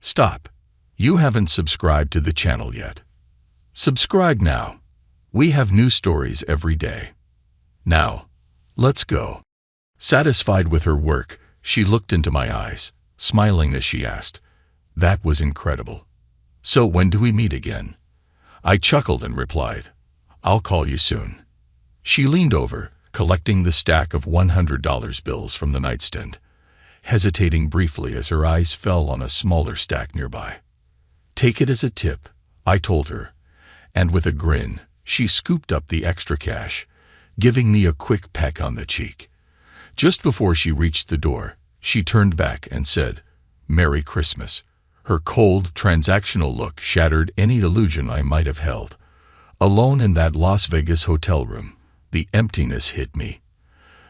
Stop. You haven't subscribed to the channel yet. Subscribe now. We have new stories every day. Now, let's go. Satisfied with her work, she looked into my eyes, smiling as she asked, "That was incredible. So when do we meet again?" I chuckled and replied, "I'll call you soon." She leaned over, collecting the stack of $100 bills from the nightstand, hesitating briefly as her eyes fell on a smaller stack nearby. "Take it as a tip," I told her, and with a grin, she scooped up the extra cash, giving me a quick peck on the cheek. Just before she reached the door, she turned back and said, "Merry Christmas." Her cold, transactional look shattered any illusion I might have held. Alone in that Las Vegas hotel room, the emptiness hit me.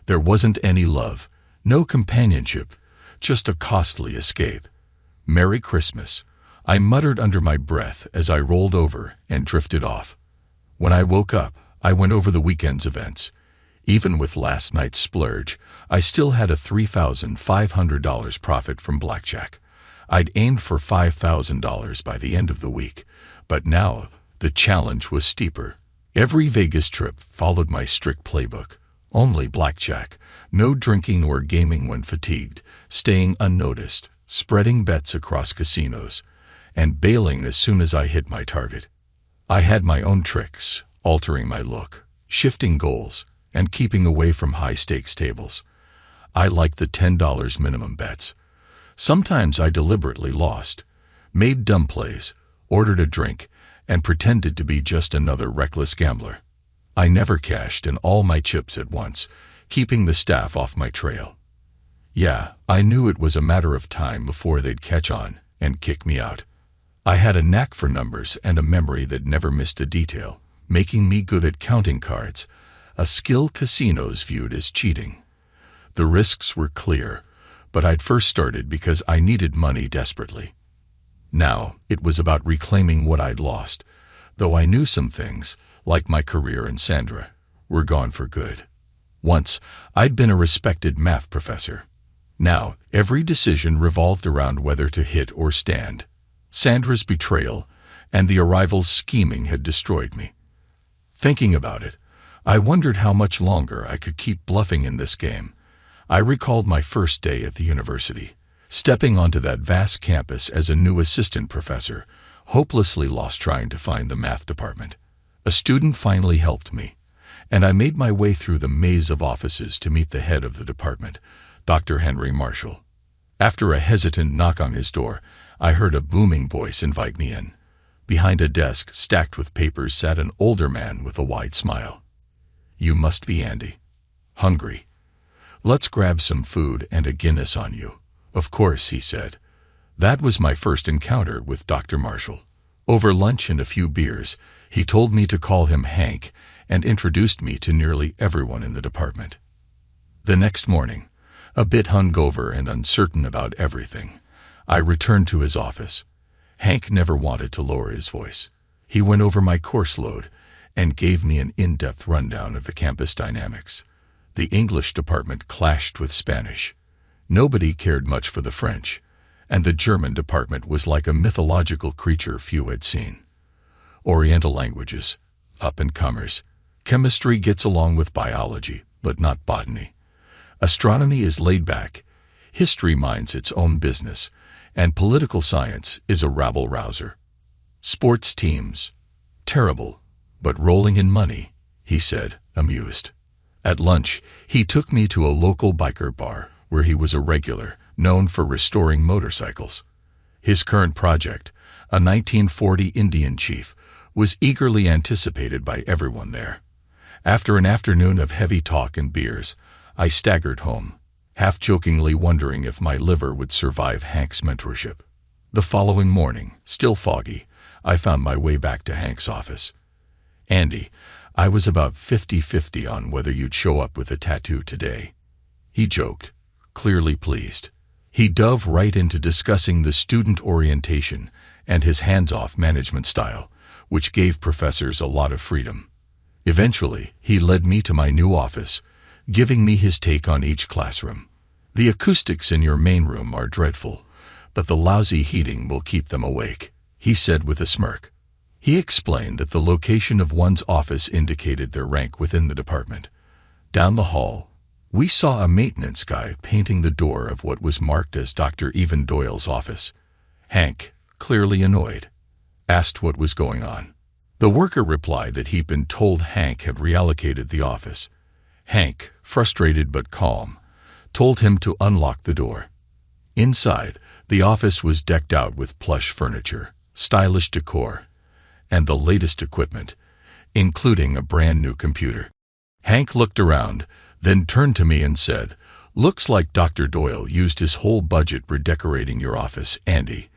There wasn't any love, no companionship, just a costly escape. "Merry Christmas," I muttered under my breath as I rolled over and drifted off. When I woke up, I went over the weekend's events. Even with last night's splurge, I still had a $3,500 profit from blackjack. I'd aimed for $5,000 by the end of the week, but now the challenge was steeper. Every Vegas trip followed my strict playbook. Only blackjack, no drinking or gaming when fatigued, staying unnoticed, spreading bets across casinos, and bailing as soon as I hit my target. I had my own tricks, altering my look, shifting goals, and keeping away from high-stakes tables. I liked the $10 minimum bets. Sometimes I deliberately lost, made dumb plays, ordered a drink, and pretended to be just another reckless gambler. I never cashed in all my chips at once, keeping the staff off my trail. Yeah, I knew it was a matter of time before they'd catch on and kick me out. I had a knack for numbers and a memory that never missed a detail, making me good at counting cards, a skill casinos viewed as cheating. The risks were clear, but I'd first started because I needed money desperately. Now, it was about reclaiming what I'd lost, though I knew some things, like my career and Sandra, were gone for good. Once, I'd been a respected math professor. Now, every decision revolved around whether to hit or stand. Sandra's betrayal and the arrival's scheming had destroyed me. Thinking about it, I wondered how much longer I could keep bluffing in this game. I recalled my first day at the university, stepping onto that vast campus as a new assistant professor, hopelessly lost trying to find the math department. A student finally helped me, and I made my way through the maze of offices to meet the head of the department, Dr. Henry Marshall. After a hesitant knock on his door, I heard a booming voice invite me in. Behind a desk stacked with papers sat an older man with a wide smile. "You must be Andy. Hungry. Let's grab some food and a Guinness on you." "Of course," he said. That was my first encounter with Dr. Marshall. Over lunch and a few beers, he told me to call him Hank and introduced me to nearly everyone in the department. The next morning, a bit hungover and uncertain about everything, I returned to his office. Hank never wanted to lower his voice. He went over my course load and gave me an in-depth rundown of the campus dynamics. The English department clashed with Spanish. Nobody cared much for the French, and the German department was like a mythological creature few had seen. Oriental languages, up-and-comers. Chemistry gets along with biology, but not botany. Astronomy is laid back. History minds its own business, and political science is a rabble-rouser. Sports teams. Terrible, but rolling in money, he said, amused. At lunch, he took me to a local biker bar where he was a regular, known for restoring motorcycles. His current project, a 1940 Indian chief, was eagerly anticipated by everyone there. After an afternoon of heavy talk and beers, I staggered home, half-jokingly wondering if my liver would survive Hank's mentorship. The following morning, still foggy, I found my way back to Hank's office. "Andy, I was about 50-50 on whether you'd show up with a tattoo today," he joked, clearly pleased. He dove right into discussing the student orientation and his hands-off management style, which gave professors a lot of freedom. Eventually, he led me to my new office, giving me his take on each classroom. "The acoustics in your main room are dreadful, but the lousy heating will keep them awake, he said with a smirk. He explained that the location of one's office indicated their rank within the department. Down the hall, we saw a maintenance guy painting the door of what was marked as Dr. Evan Doyle's office. Hank, clearly annoyed, asked what was going on. The worker replied that he'd been told Hank had reallocated the office. Hank, frustrated but calm, told him to unlock the door. Inside, the office was decked out with plush furniture, stylish decor, and the latest equipment, including a brand new computer. Hank looked around, then turned to me and said, "Looks like Dr. Doyle used his whole budget redecorating your office, Andy.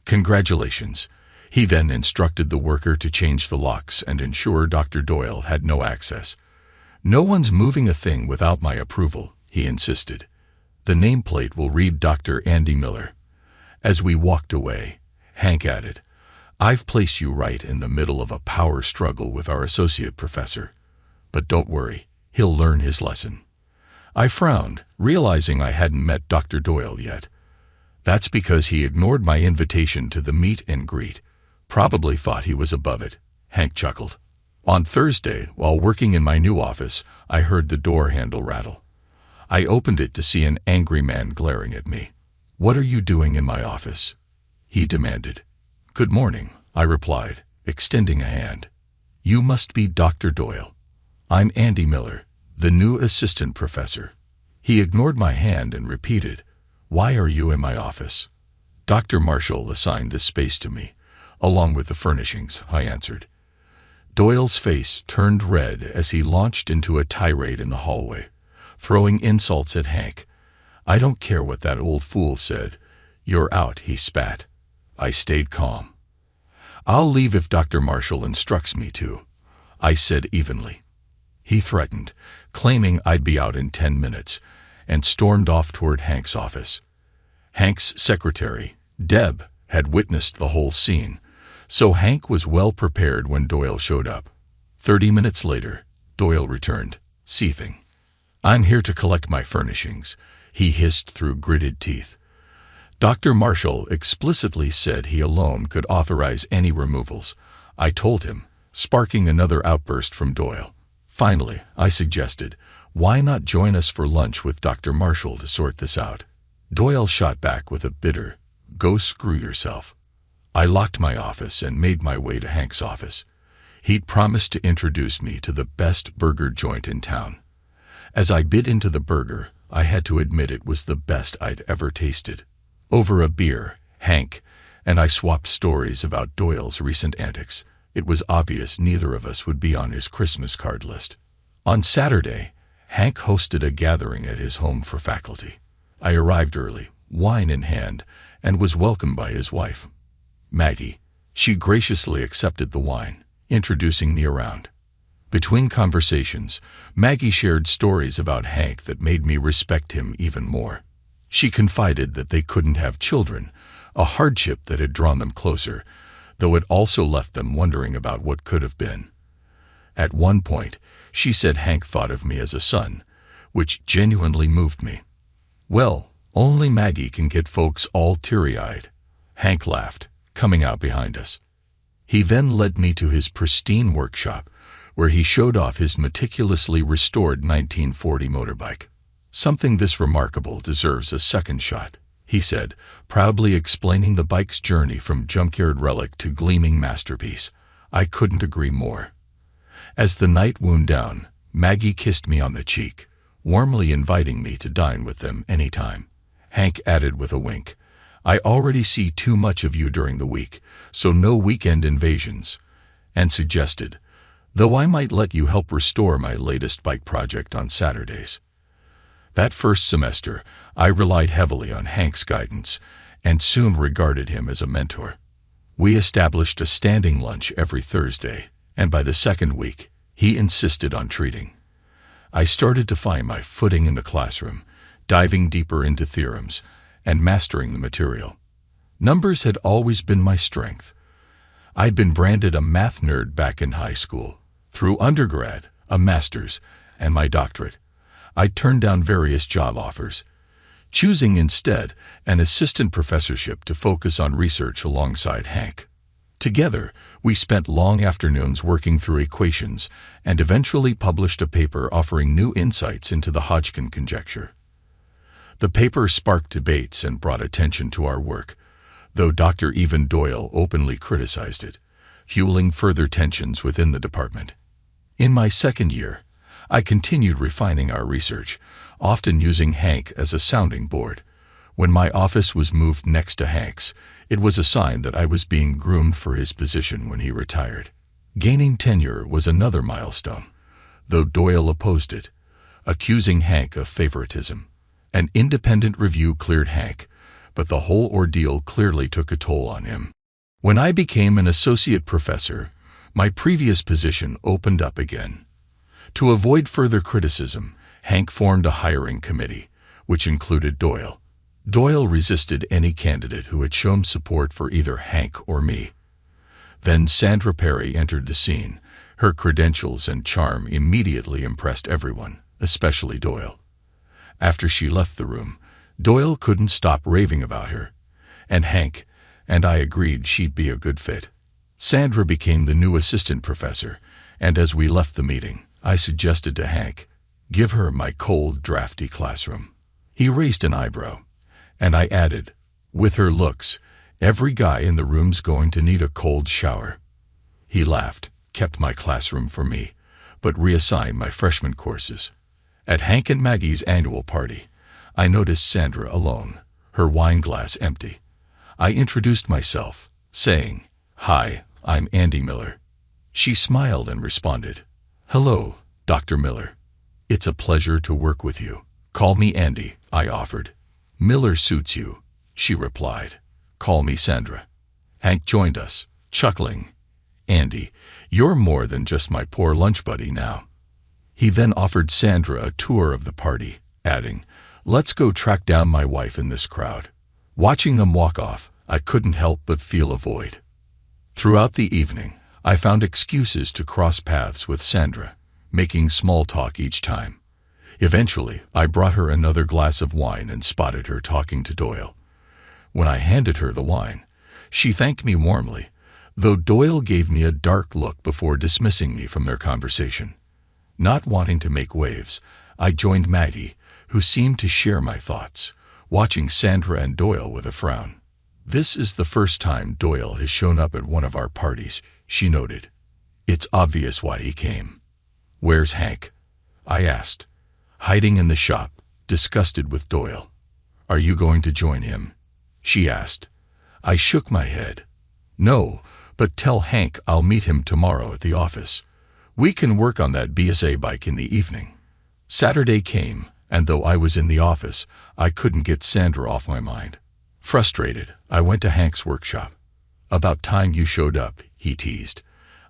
Congratulations." He then instructed the worker to change the locks and ensure Dr. Doyle had no access. "No one's moving a thing without my approval," he insisted. "The nameplate will read Dr. Andy Miller." As we walked away, Hank added, "I've placed you right in the middle of a power struggle with our associate professor. But don't worry, he'll learn his lesson." I frowned, realizing I hadn't met Dr. Doyle yet. "That's because he ignored my invitation to the meet and greet. Probably thought he was above it," Hank chuckled. On Thursday, while working in my new office, I heard the door handle rattle. I opened it to see an angry man glaring at me. "What are you doing in my office?" he demanded. "Good morning," I replied, extending a hand. "You must be Dr. Doyle. I'm Andy Miller, the new assistant professor." He ignored my hand and repeated, "Why are you in my office?" "Dr. Marshall assigned this space to me, along with the furnishings," I answered. Doyle's face turned red as he launched into a tirade in the hallway, throwing insults at Hank. "I don't care what that old fool said. You're out," he spat. I stayed calm. "I'll leave if Dr. Marshall instructs me to," I said evenly. He threatened, claiming I'd be out in 10 minutes, and stormed off toward Hank's office. Hank's secretary, Deb, had witnessed the whole scene, so Hank was well prepared when Doyle showed up. 30 minutes later, Doyle returned, seething. "I'm here to collect my furnishings," he hissed through gritted teeth. Dr. Marshall explicitly said he alone could authorize any removals, I told him, sparking another outburst from Doyle. Finally, I suggested, "Why not join us for lunch with Dr. Marshall to sort this out?" Doyle shot back with a bitter, "Go screw yourself." I locked my office and made my way to Hank's office. He'd promised to introduce me to the best burger joint in town. As I bit into the burger, I had to admit it was the best I'd ever tasted. Over a beer, Hank and I swapped stories about Doyle's recent antics. It was obvious neither of us would be on his Christmas card list. On Saturday, Hank hosted a gathering at his home for faculty. I arrived early, wine in hand, and was welcomed by his wife, Maggie. She graciously accepted the wine, introducing me around. Between conversations, Maggie shared stories about Hank that made me respect him even more. She confided that they couldn't have children, a hardship that had drawn them closer, though it also left them wondering about what could have been. At one point, she said Hank thought of me as a son, which genuinely moved me. "Well, only Maggie can get folks all teary-eyed," Hank laughed, coming out behind us. He then led me to his pristine workshop, where he showed off his meticulously restored 1940 motorbike. "Something this remarkable deserves a second shot," he said, proudly explaining the bike's journey from junkyard relic to gleaming masterpiece. I couldn't agree more. As the night wound down, Maggie kissed me on the cheek, warmly inviting me to dine with them anytime. Hank added with a wink, "I already see too much of you during the week, so no weekend invasions," and suggested, "Though I might let you help restore my latest bike project on Saturdays." That first semester, I relied heavily on Hank's guidance and soon regarded him as a mentor. We established a standing lunch every Thursday, and by the second week, he insisted on treating. I started to find my footing in the classroom, diving deeper into theorems and mastering the material. Numbers had always been my strength. I'd been branded a math nerd back in high school. Through undergrad, a master's, and my doctorate, I turned down various job offers. choosing instead an assistant professorship to focus on research alongside Hank. Together, we spent long afternoons working through equations and eventually published a paper offering new insights into the Hodgkin conjecture. The paper sparked debates and brought attention to our work, though Dr. Evan Doyle openly criticized it, fueling further tensions within the department. In my second year, I continued refining our research, often using Hank as a sounding board. When my office was moved next to Hank's, it was a sign that I was being groomed for his position when he retired. Gaining tenure was another milestone, though Doyle opposed it, accusing Hank of favoritism. An independent review cleared Hank, but the whole ordeal clearly took a toll on him. When I became an associate professor, my previous position opened up again. To avoid further criticism, Hank formed a hiring committee, which included Doyle. Doyle resisted any candidate who had shown support for either Hank or me. Then Sandra Perry entered the scene. Her credentials and charm immediately impressed everyone, especially Doyle. After she left the room, Doyle couldn't stop raving about her, and Hank and I agreed she'd be a good fit. Sandra became the new assistant professor, and as we left the meeting, I suggested to Hank, "Give her my cold, drafty classroom." He raised an eyebrow, and I added, "With her looks, every guy in the room's going to need a cold shower." He laughed, kept my classroom for me, but reassigned my freshman courses. At Hank and Maggie's annual party, I noticed Sandra alone, her wine glass empty. I introduced myself, saying, "Hi, I'm Andy Miller." She smiled and responded, "Hello, Dr. Miller. It's a pleasure to work with you." "Call me Andy," I offered. "Miller suits you," she replied. "Call me Sandra." Hank joined us, chuckling. "Andy, you're more than just my poor lunch buddy now." He then offered Sandra a tour of the party, adding, "Let's go track down my wife in this crowd." Watching them walk off, I couldn't help but feel a void. Throughout the evening, I found excuses to cross paths with Sandra, making small talk each time. Eventually, I brought her another glass of wine and spotted her talking to Doyle. When I handed her the wine, she thanked me warmly, though Doyle gave me a dark look before dismissing me from their conversation. Not wanting to make waves, I joined Maggie, who seemed to share my thoughts, watching Sandra and Doyle with a frown. "This is the first time Doyle has shown up at one of our parties," she noted. "It's obvious why he came." "Where's Hank?" I asked. "Hiding in the shop, disgusted with Doyle." "Are you going to join him?" she asked. I shook my head. "No, but tell Hank I'll meet him tomorrow at the office. We can work on that BSA bike in the evening." Saturday came, and though I was in the office, I couldn't get Sandra off my mind. Frustrated, I went to Hank's workshop. "About time you showed up," he teased.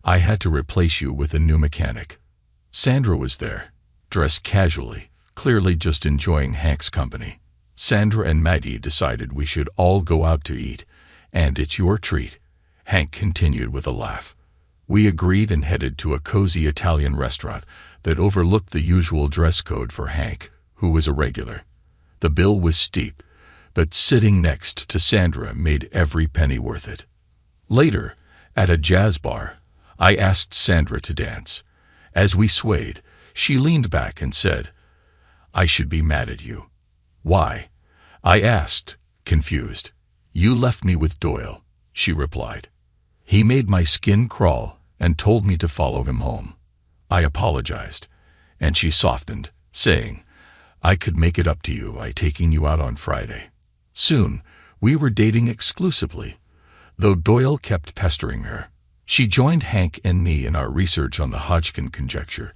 "I had to replace you with a new mechanic." Sandra was there, dressed casually, clearly just enjoying Hank's company. Sandra and Maggie decided we should all go out to eat, and it's your treat, Hank continued with a laugh. We agreed and headed to a cozy Italian restaurant that overlooked the usual dress code for Hank, who was a regular. The bill was steep, but sitting next to Sandra made every penny worth it. Later, at a jazz bar, I asked Sandra to dance. As we swayed, she leaned back and said, "I should be mad at you." "Why?" I asked, confused. "You left me with Doyle," she replied. "He made my skin crawl and told me to follow him home." I apologized, and she softened, saying, "I could make it up to you by taking you out on Friday." Soon, we were dating exclusively, though Doyle kept pestering her. She joined Hank and me in our research on the Hodgkin conjecture,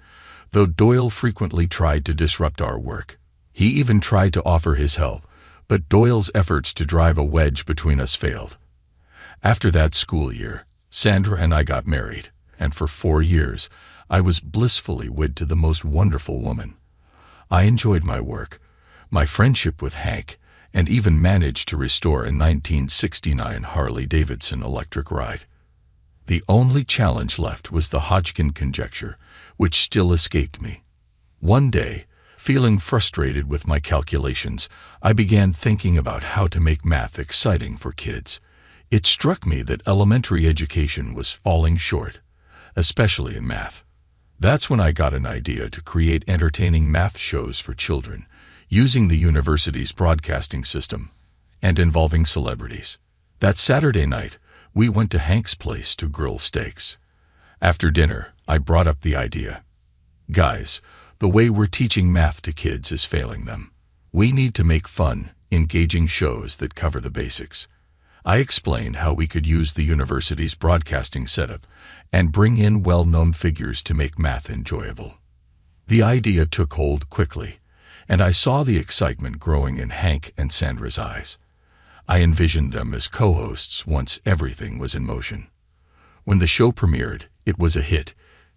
though Doyle frequently tried to disrupt our work. He even tried to offer his help, but Doyle's efforts to drive a wedge between us failed. After that school year, Sandra and I got married, and for 4 years, I was blissfully wed to the most wonderful woman. I enjoyed my work, my friendship with Hank, and even managed to restore a 1969 Harley-Davidson electric ride. The only challenge left was the Hodgkin conjecture, which still escaped me. One day, Feeling frustrated with my calculations, I began thinking about how to make math exciting for kids. It struck me that elementary education was falling short, especially in math. That's when I got an idea to create entertaining math shows for children, using the university's broadcasting system and involving celebrities. That Saturday night, we went to Hank's place to grill steaks. After dinner, I brought up the idea. Guys, the way we're teaching math to kids is failing them. We need to make fun, engaging shows that cover the basics. I explained how we could use the university's broadcasting setup and bring in well-known figures to make math enjoyable. The idea took hold quickly, and I saw the excitement growing in Hank and Sandra's eyes. I envisioned them as co-hosts once everything was in motion. When the show premiered, it was a hit,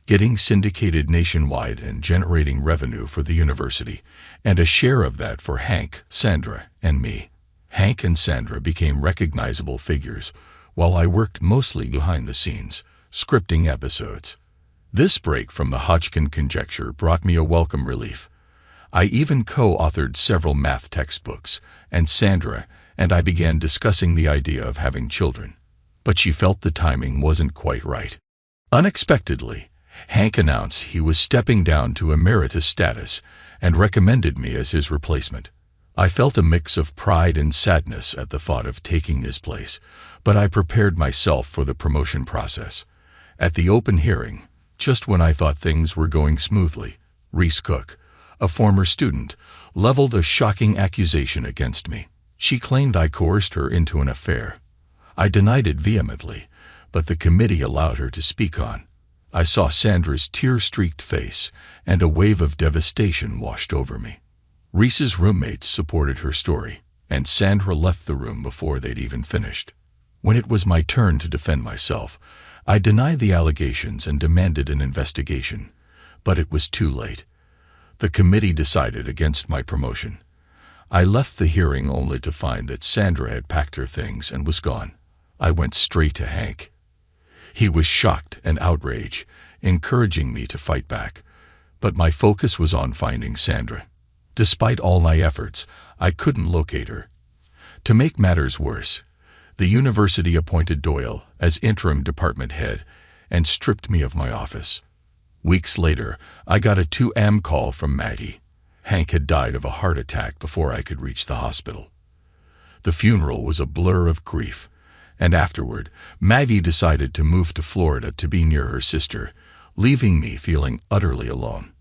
getting syndicated nationwide and generating revenue for the university, and a share of that for Hank, Sandra, and me. Hank and Sandra became recognizable figures, while I worked mostly behind the scenes, scripting episodes. This break from the Hodgkin conjecture brought me a welcome relief. I even co-authored several math textbooks, and Sandra and I began discussing the idea of having children. But she felt the timing wasn't quite right. Unexpectedly, Hank announced he was stepping down to emeritus status and recommended me as his replacement. I felt a mix of pride and sadness at the thought of taking his place, but I prepared myself for the promotion process. At the open hearing, just when I thought things were going smoothly, Reese Cook, a former student, leveled a shocking accusation against me. She claimed I coerced her into an affair. I denied it vehemently, but the committee allowed her to speak on. I saw Sandra's tear-streaked face, and a wave of devastation washed over me. Reese's roommates supported her story, and Sandra left the room before they'd even finished. When it was my turn to defend myself, I denied the allegations and demanded an investigation, but it was too late. The committee decided against my promotion. I left the hearing only to find that Sandra had packed her things and was gone. I went straight to Hank. He was shocked and outraged, encouraging me to fight back, but my focus was on finding Sandra. Despite all my efforts, I couldn't locate her. To make matters worse, the university appointed Doyle as interim department head and stripped me of my office. Weeks later, I got a 2 a.m. call from Maggie. Hank had died of a heart attack before I could reach the hospital. The funeral was a blur of grief, and afterward, Maggie decided to move to Florida to be near her sister, leaving me feeling utterly alone.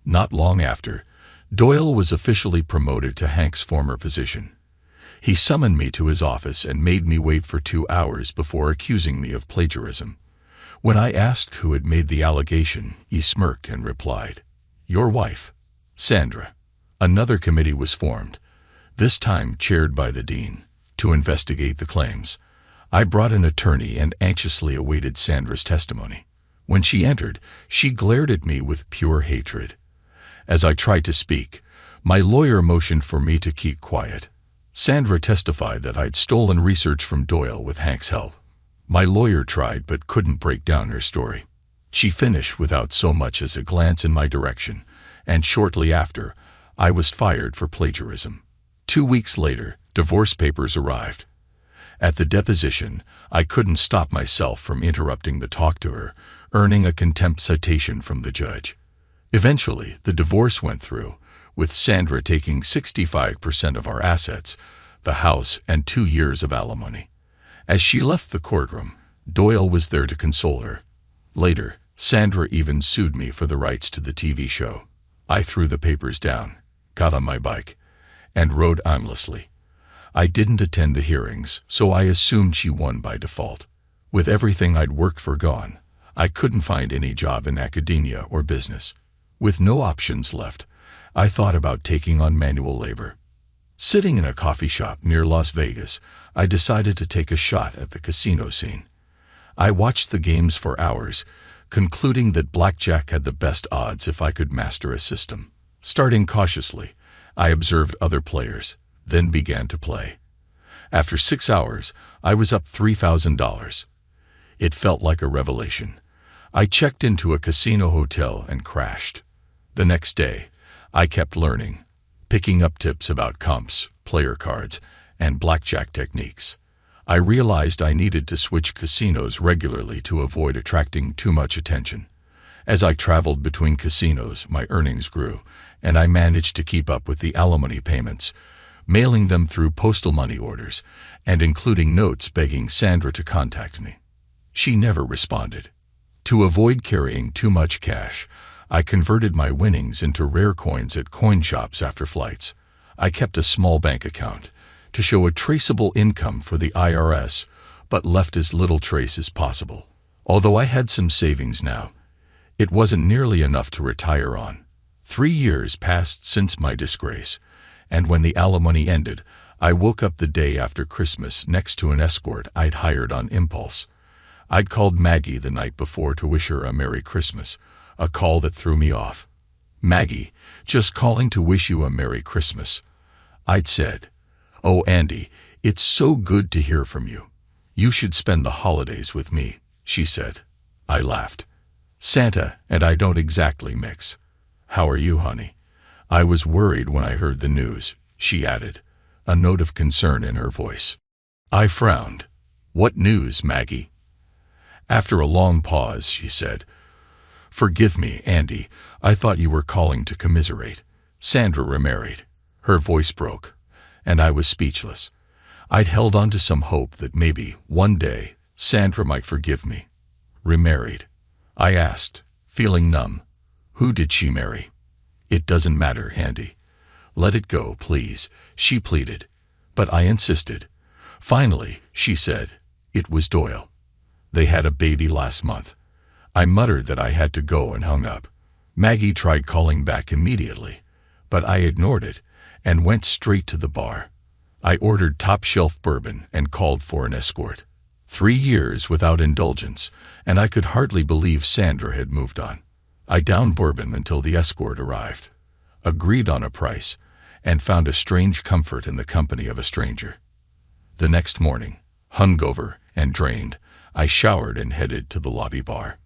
Not long after, Doyle was officially promoted to Hank's former position. He summoned me to his office and made me wait for 2 hours before accusing me of plagiarism. When I asked who had made the allegation, he smirked and replied, "Your wife, Sandra." Another committee was formed, this time chaired by the dean, to investigate the claims. I brought an attorney and anxiously awaited Sandra's testimony. When she entered, she glared at me with pure hatred. As I tried to speak, my lawyer motioned for me to keep quiet. Sandra testified that I'd stolen research from Doyle with Hank's help. My lawyer tried but couldn't break down her story. She finished without so much as a glance in my direction, and shortly after, I was fired for plagiarism. 2 weeks later, divorce papers arrived. At the deposition, I couldn't stop myself from interrupting the talk to her, earning a contempt citation from the judge. Eventually, the divorce went through, with Sandra taking 65% of our assets, the house, and 2 years of alimony. As she left the courtroom, Doyle was there to console her. Later, Sandra even sued me for the rights to the TV show. I threw the papers down, got on my bike, and rode aimlessly. I didn't attend the hearings, so I assumed she won by default. With everything I'd worked for gone, I couldn't find any job in academia or business. With no options left, I thought about taking on manual labor. Sitting in a coffee shop near Las Vegas, I decided to take a shot at the casino scene. I watched the games for hours, concluding that blackjack had the best odds if I could master a system. Starting cautiously, I observed other players, then began to play. After 6 hours, I was up $3,000. It felt like a revelation. I checked into a casino hotel and crashed. The next day, I kept learning, picking up tips about comps, player cards, and blackjack techniques. I realized I needed to switch casinos regularly to avoid attracting too much attention. As I traveled between casinos, my earnings grew, and I managed to keep up with the alimony payments, mailing them through postal money orders, and including notes begging Sandra to contact me. She never responded. To avoid carrying too much cash, I converted my winnings into rare coins at coin shops after flights. I kept a small bank account to show a traceable income for the IRS, but left as little trace as possible. Although I had some savings now, it wasn't nearly enough to retire on. 3 years passed since my disgrace, and when the alimony ended, I woke up the day after Christmas next to an escort I'd hired on impulse. I'd called Maggie the night before to wish her a Merry Christmas, a call that threw me off. "Maggie, just calling to wish you a Merry Christmas," I'd said. "Oh, Andy, it's so good to hear from you. You should spend the holidays with me," she said. I laughed. "Santa and I don't exactly mix. How are you, honey?" "I was worried when I heard the news," she added, a note of concern in her voice. I frowned. "What news, Maggie?" After a long pause, she said, "Forgive me, Andy. I thought you were calling to commiserate. Sandra remarried." Her voice broke, and I was speechless. I'd held on to some hope that maybe, one day, Sandra might forgive me. "Remarried?" I asked, feeling numb. "Who did she marry?" "It doesn't matter, Andy. Let it go, please," she pleaded. But I insisted. Finally, she said, "It was Doyle. They had a baby last month." I muttered that I had to go and hung up. Maggie tried calling back immediately, but I ignored it and went straight to the bar. I ordered top-shelf bourbon and called for an escort. 3 years without indulgence, and I could hardly believe Sandra had moved on. I downed bourbon until the escort arrived, agreed on a price, and found a strange comfort in the company of a stranger. The next morning, hungover and drained, I showered and headed to the lobby bar.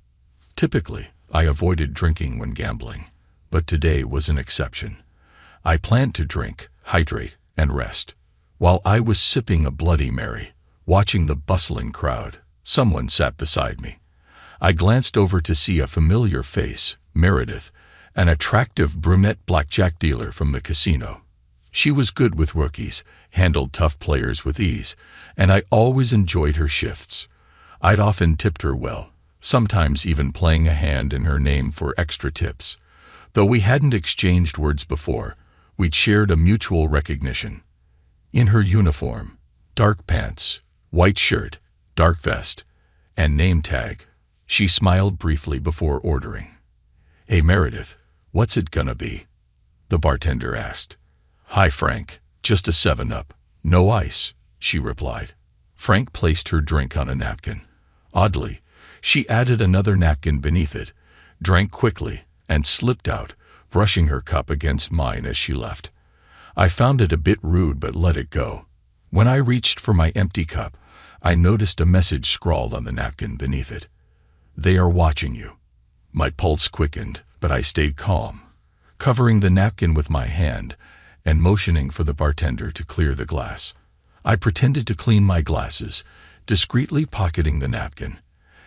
Typically, I avoided drinking when gambling, but today was an exception. I planned to drink, hydrate, and rest. While I was sipping a Bloody Mary, watching the bustling crowd, someone sat beside me. I glanced over to see a familiar face, Meredith, an attractive brunette blackjack dealer from the casino. She was good with rookies, handled tough players with ease, and I always enjoyed her shifts. I'd often tipped her well, sometimes even playing a hand in her name for extra tips. Though we hadn't exchanged words before, we'd shared a mutual recognition. In her uniform, dark pants, white shirt, dark vest, and name tag, she smiled briefly before ordering. "Hey Meredith, what's it gonna be?" the bartender asked. "Hi Frank, just a 7-Up, no ice," she replied. Frank placed her drink on a napkin. Oddly, she added another napkin beneath it, drank quickly, and slipped out, brushing her cup against mine as she left. I found it a bit rude but let it go. When I reached for my empty cup, I noticed a message scrawled on the napkin beneath it. "They are watching you." My pulse quickened, but I stayed calm, covering the napkin with my hand and motioning for the bartender to clear the glass. I pretended to clean my glasses, discreetly pocketing the napkin,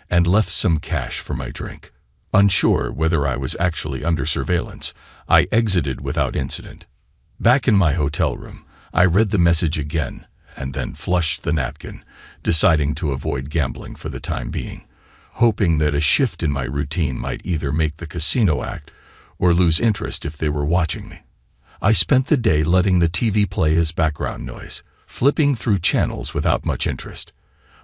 and left some cash for my drink. Unsure whether I was actually under surveillance, I exited without incident. Back in my hotel room, I read the message again and then flushed the napkin, deciding to avoid gambling for the time being, hoping that a shift in my routine might either make the casino act or lose interest if they were watching me. I spent the day letting the TV play as background noise, flipping through channels without much interest.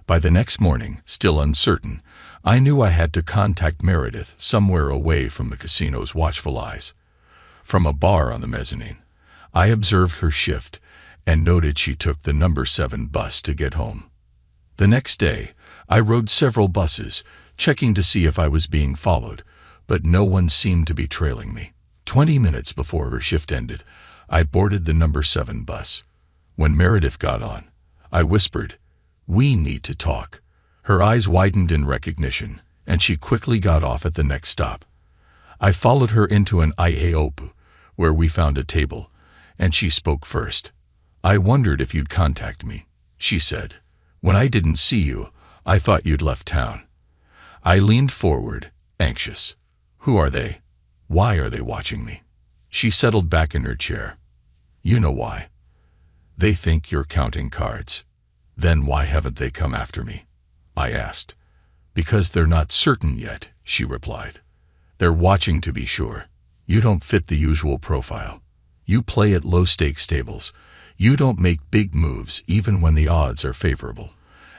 By the next morning, still uncertain, I knew I had to contact Meredith somewhere away from the casino's watchful eyes. From a bar on the mezzanine, I observed her shift and noted she took the number 7 bus to get home. The next day, I rode several buses, checking to see if I was being followed, but no one seemed to be trailing me. 20 minutes before her shift ended, I boarded the number 7 bus. When Meredith got on, I whispered, "We need to talk." Her eyes widened in recognition, and she quickly got off at the next stop. I followed her into an IAOP, where we found a table, and she spoke first. "I wondered if you'd contact me," she said. "When I didn't see you, I thought you'd left town." I leaned forward, anxious. "Who are they? Why are they watching me?" She settled back in her chair. "You know why. They think you're counting cards." "Then why haven't they come after me?" I asked. "Because they're not certain yet," she replied. "They're watching to be sure. You don't fit the usual profile. You play at low-stakes tables. You don't make big moves even when the odds are favorable.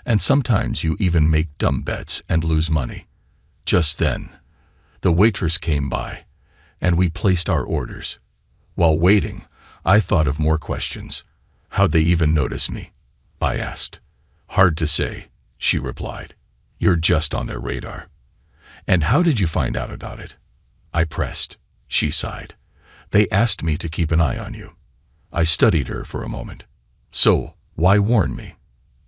And sometimes you even make dumb bets and lose money." Just then, the waitress came by, and we placed our orders. While waiting, I thought of more questions. "How'd they even notice me?" I asked. "Hard to say," she replied. "You're just on their radar." "And how did you find out about it?" I pressed. She sighed. "They asked me to keep an eye on you." I studied her for a moment. "So, why warn me?"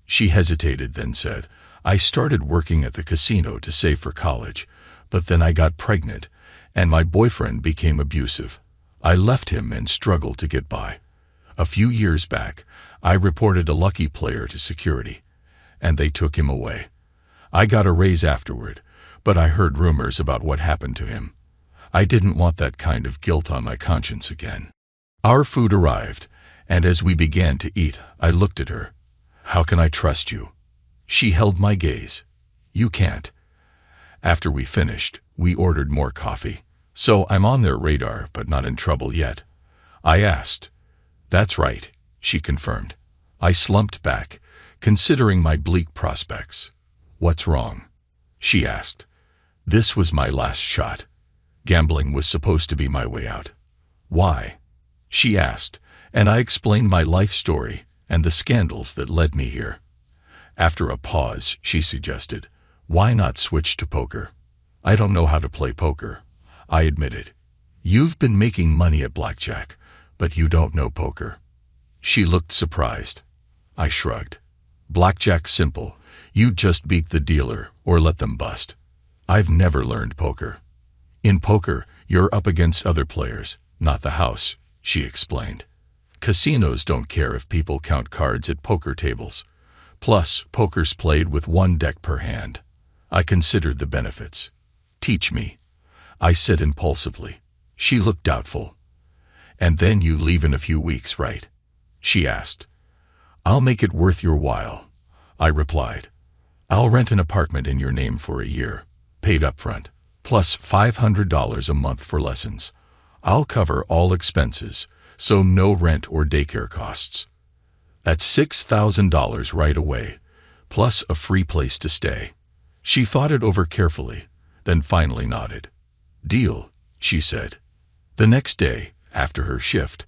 She hesitated, then said, "I started working at the casino to save for college, but then I got pregnant, and my boyfriend became abusive. I left him and struggled to get by. A few years back, I reported a lucky player to security, and they took him away. I got a raise afterward, but I heard rumors about what happened to him. I didn't want that kind of guilt on my conscience again." Our food arrived, and as we began to eat, I looked at her. "How can I trust you?" She held my gaze. "You can't." After we finished, we ordered more coffee. "So I'm on their radar, but not in trouble yet?" I asked. "That's right," she confirmed. I slumped back, considering my bleak prospects. "What's wrong?" she asked. This was my last shot. Gambling was supposed to be my way out. "Why?" she asked, and I explained my life story and the scandals that led me here. After a pause, she suggested, "Why not switch to poker?" "I don't know how to play poker," I admitted. "You've been making money at blackjack, but you don't know poker." She looked surprised. I shrugged. "Blackjack's simple. You just beat the dealer or let them bust. I've never learned poker." "In poker, you're up against other players, not the house," she explained. "Casinos don't care if people count cards at poker tables. Plus, poker's played with one deck per hand." I considered the benefits. "Teach me," I said impulsively. She looked doubtful. "And then you leave in a few weeks, right?" she asked. "I'll make it worth your while," I replied. "I'll rent an apartment in your name for a year, paid up front, plus $500 a month for lessons. I'll cover all expenses, so no rent or daycare costs. That's $6,000 right away, plus a free place to stay." She thought it over carefully, then finally nodded. "Deal," she said. The next day, after her shift,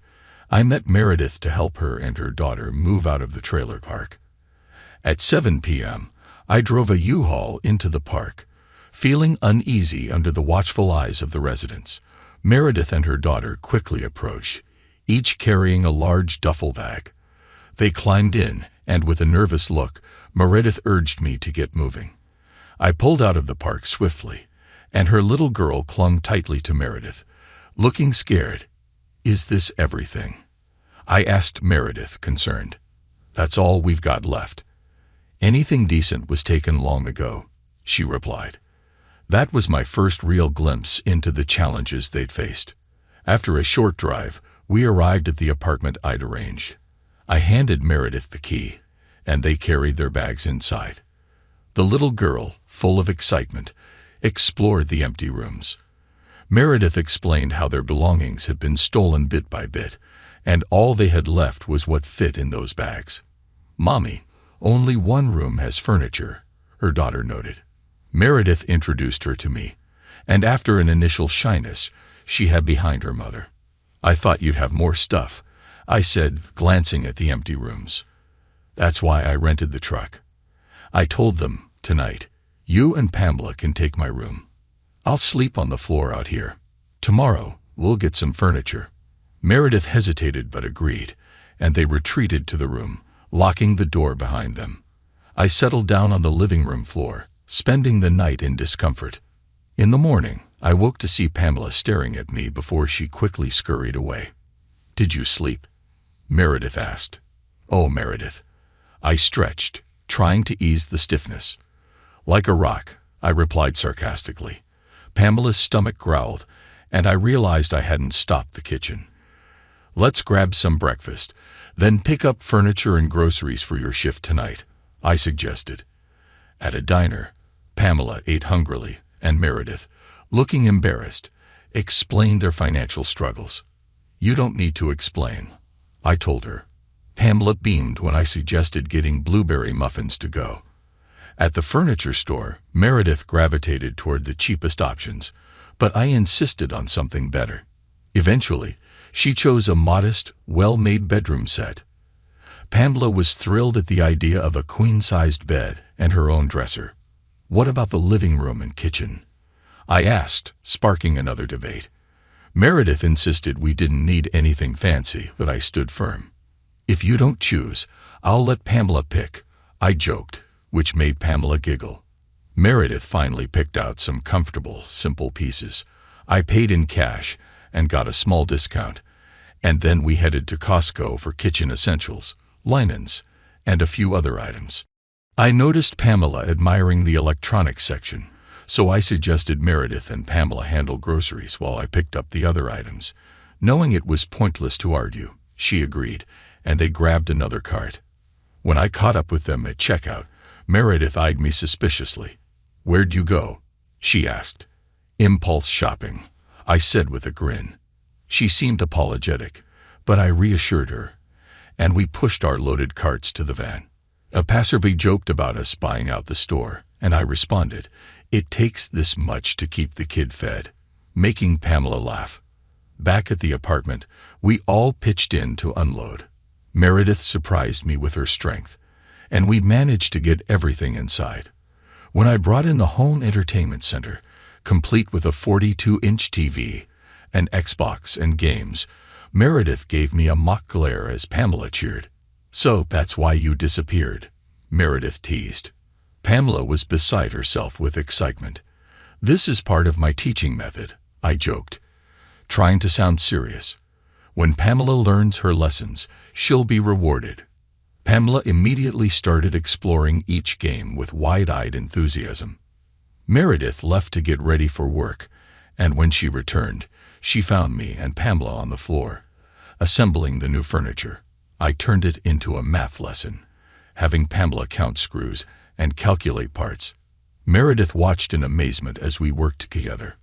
I met Meredith to help her and her daughter move out of the trailer park. At 7 p.m., I drove a U-Haul into the park, feeling uneasy under the watchful eyes of the residents. Meredith and her daughter quickly approached, each carrying a large duffel bag. They climbed in, and with a nervous look, Meredith urged me to get moving. I pulled out of the park swiftly, and her little girl clung tightly to Meredith, looking scared. "Is this everything?" I asked Meredith, concerned. "That's all we've got left. Anything decent was taken long ago," she replied. That was my first real glimpse into the challenges they'd faced. After a short drive, we arrived at the apartment I'd arranged. I handed Meredith the key, and they carried their bags inside. The little girl, full of excitement, explored the empty rooms. Meredith explained how their belongings had been stolen bit by bit, and all they had left was what fit in those bags. "Mommy, only one room has furniture," her daughter noted. Meredith introduced her to me, and after an initial shyness, she hid behind her mother. "I thought you'd have more stuff," I said, glancing at the empty rooms. "That's why I rented the truck." I told them, "Tonight, you and Pamela can take my room. I'll sleep on the floor out here. Tomorrow, we'll get some furniture." Meredith hesitated but agreed, and they retreated to the room, locking the door behind them. I settled down on the living room floor, spending the night in discomfort. In the morning, I woke to see Pamela staring at me before she quickly scurried away. "Did you sleep?" Meredith asked. "Oh, Meredith." I stretched, trying to ease the stiffness. "Like a rock," I replied sarcastically. Pamela's stomach growled, and I realized I hadn't stopped the kitchen. "Let's grab some breakfast, then pick up furniture and groceries for your shift tonight," I suggested. At a diner, Pamela ate hungrily, and Meredith, looking embarrassed, explained their financial struggles. "You don't need to explain," I told her. Pamela beamed when I suggested getting blueberry muffins to go. At the furniture store, Meredith gravitated toward the cheapest options, but I insisted on something better. Eventually, she chose a modest, well-made bedroom set. Pamela was thrilled at the idea of a queen-sized bed and her own dresser. "What about the living room and kitchen?" I asked, sparking another debate. Meredith insisted we didn't need anything fancy, but I stood firm. "If you don't choose, I'll let Pamela pick," I joked, which made Pamela giggle. Meredith finally picked out some comfortable, simple pieces. I paid in cash and got a small discount, and then we headed to Costco for kitchen essentials, linens, and a few other items. I noticed Pamela admiring the electronics section, so I suggested Meredith and Pamela handle groceries while I picked up the other items. Knowing it was pointless to argue, she agreed, and they grabbed another cart. When I caught up with them at checkout, Meredith eyed me suspiciously. "Where'd you go?" she asked. "Impulse shopping," I said with a grin. She seemed apologetic, but I reassured her, and we pushed our loaded carts to the van. A passerby joked about us buying out the store, and I responded, "It takes this much to keep the kid fed," making Pamela laugh. Back at the apartment, we all pitched in to unload. Meredith surprised me with her strength, and we managed to get everything inside. When I brought in the home entertainment center, complete with a 42-inch TV, an Xbox, and games, Meredith gave me a mock glare as Pamela cheered. "So that's why you disappeared," Meredith teased. Pamela was beside herself with excitement. "This is part of my teaching method," I joked, trying to sound serious. "When Pamela learns her lessons, she'll be rewarded." Pamela immediately started exploring each game with wide-eyed enthusiasm. Meredith left to get ready for work, and when she returned, she found me and Pamela on the floor, assembling the new furniture. I turned it into a math lesson, having Pamela count screws and calculate parts. Meredith watched in amazement as we worked together.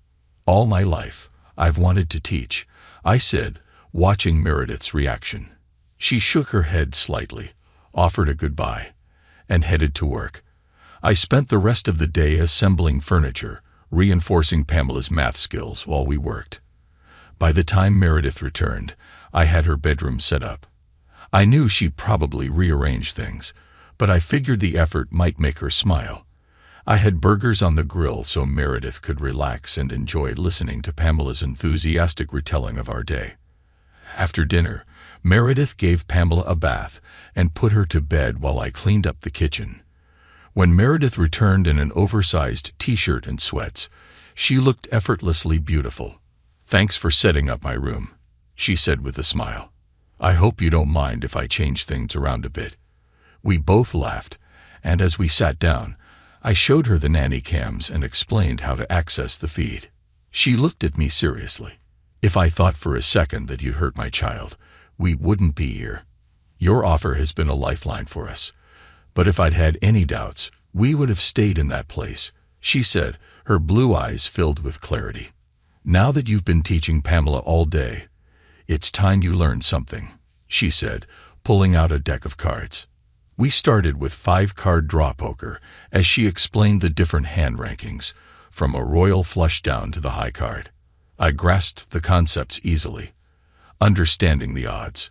"All my life, I've wanted to teach," I said, watching Meredith's reaction. She shook her head slightly, offered a goodbye, and headed to work. I spent the rest of the day assembling furniture, reinforcing Pamela's math skills while we worked. By the time Meredith returned, I had her bedroom set up. I knew she'd probably rearrange things, but I figured the effort might make her smile. I had burgers on the grill so Meredith could relax and enjoy listening to Pamela's enthusiastic retelling of our day. After dinner, Meredith gave Pamela a bath and put her to bed while I cleaned up the kitchen. When Meredith returned in an oversized t-shirt and sweats, she looked effortlessly beautiful. "Thanks for setting up my room," she said with a smile. "I hope you don't mind if I change things around a bit." We both laughed, and as we sat down, I showed her the nanny cams and explained how to access the feed. She looked at me seriously. "If I thought for a second that you hurt my child, we wouldn't be here. Your offer has been a lifeline for us. But if I'd had any doubts, we would have stayed in that place," she said, her blue eyes filled with clarity. "Now that you've been teaching Pamela all day, it's time you learned something," she said, pulling out a deck of cards. We started with 5-card draw poker as she explained the different hand rankings, from a royal flush down to the high card. I grasped the concepts easily, understanding the odds.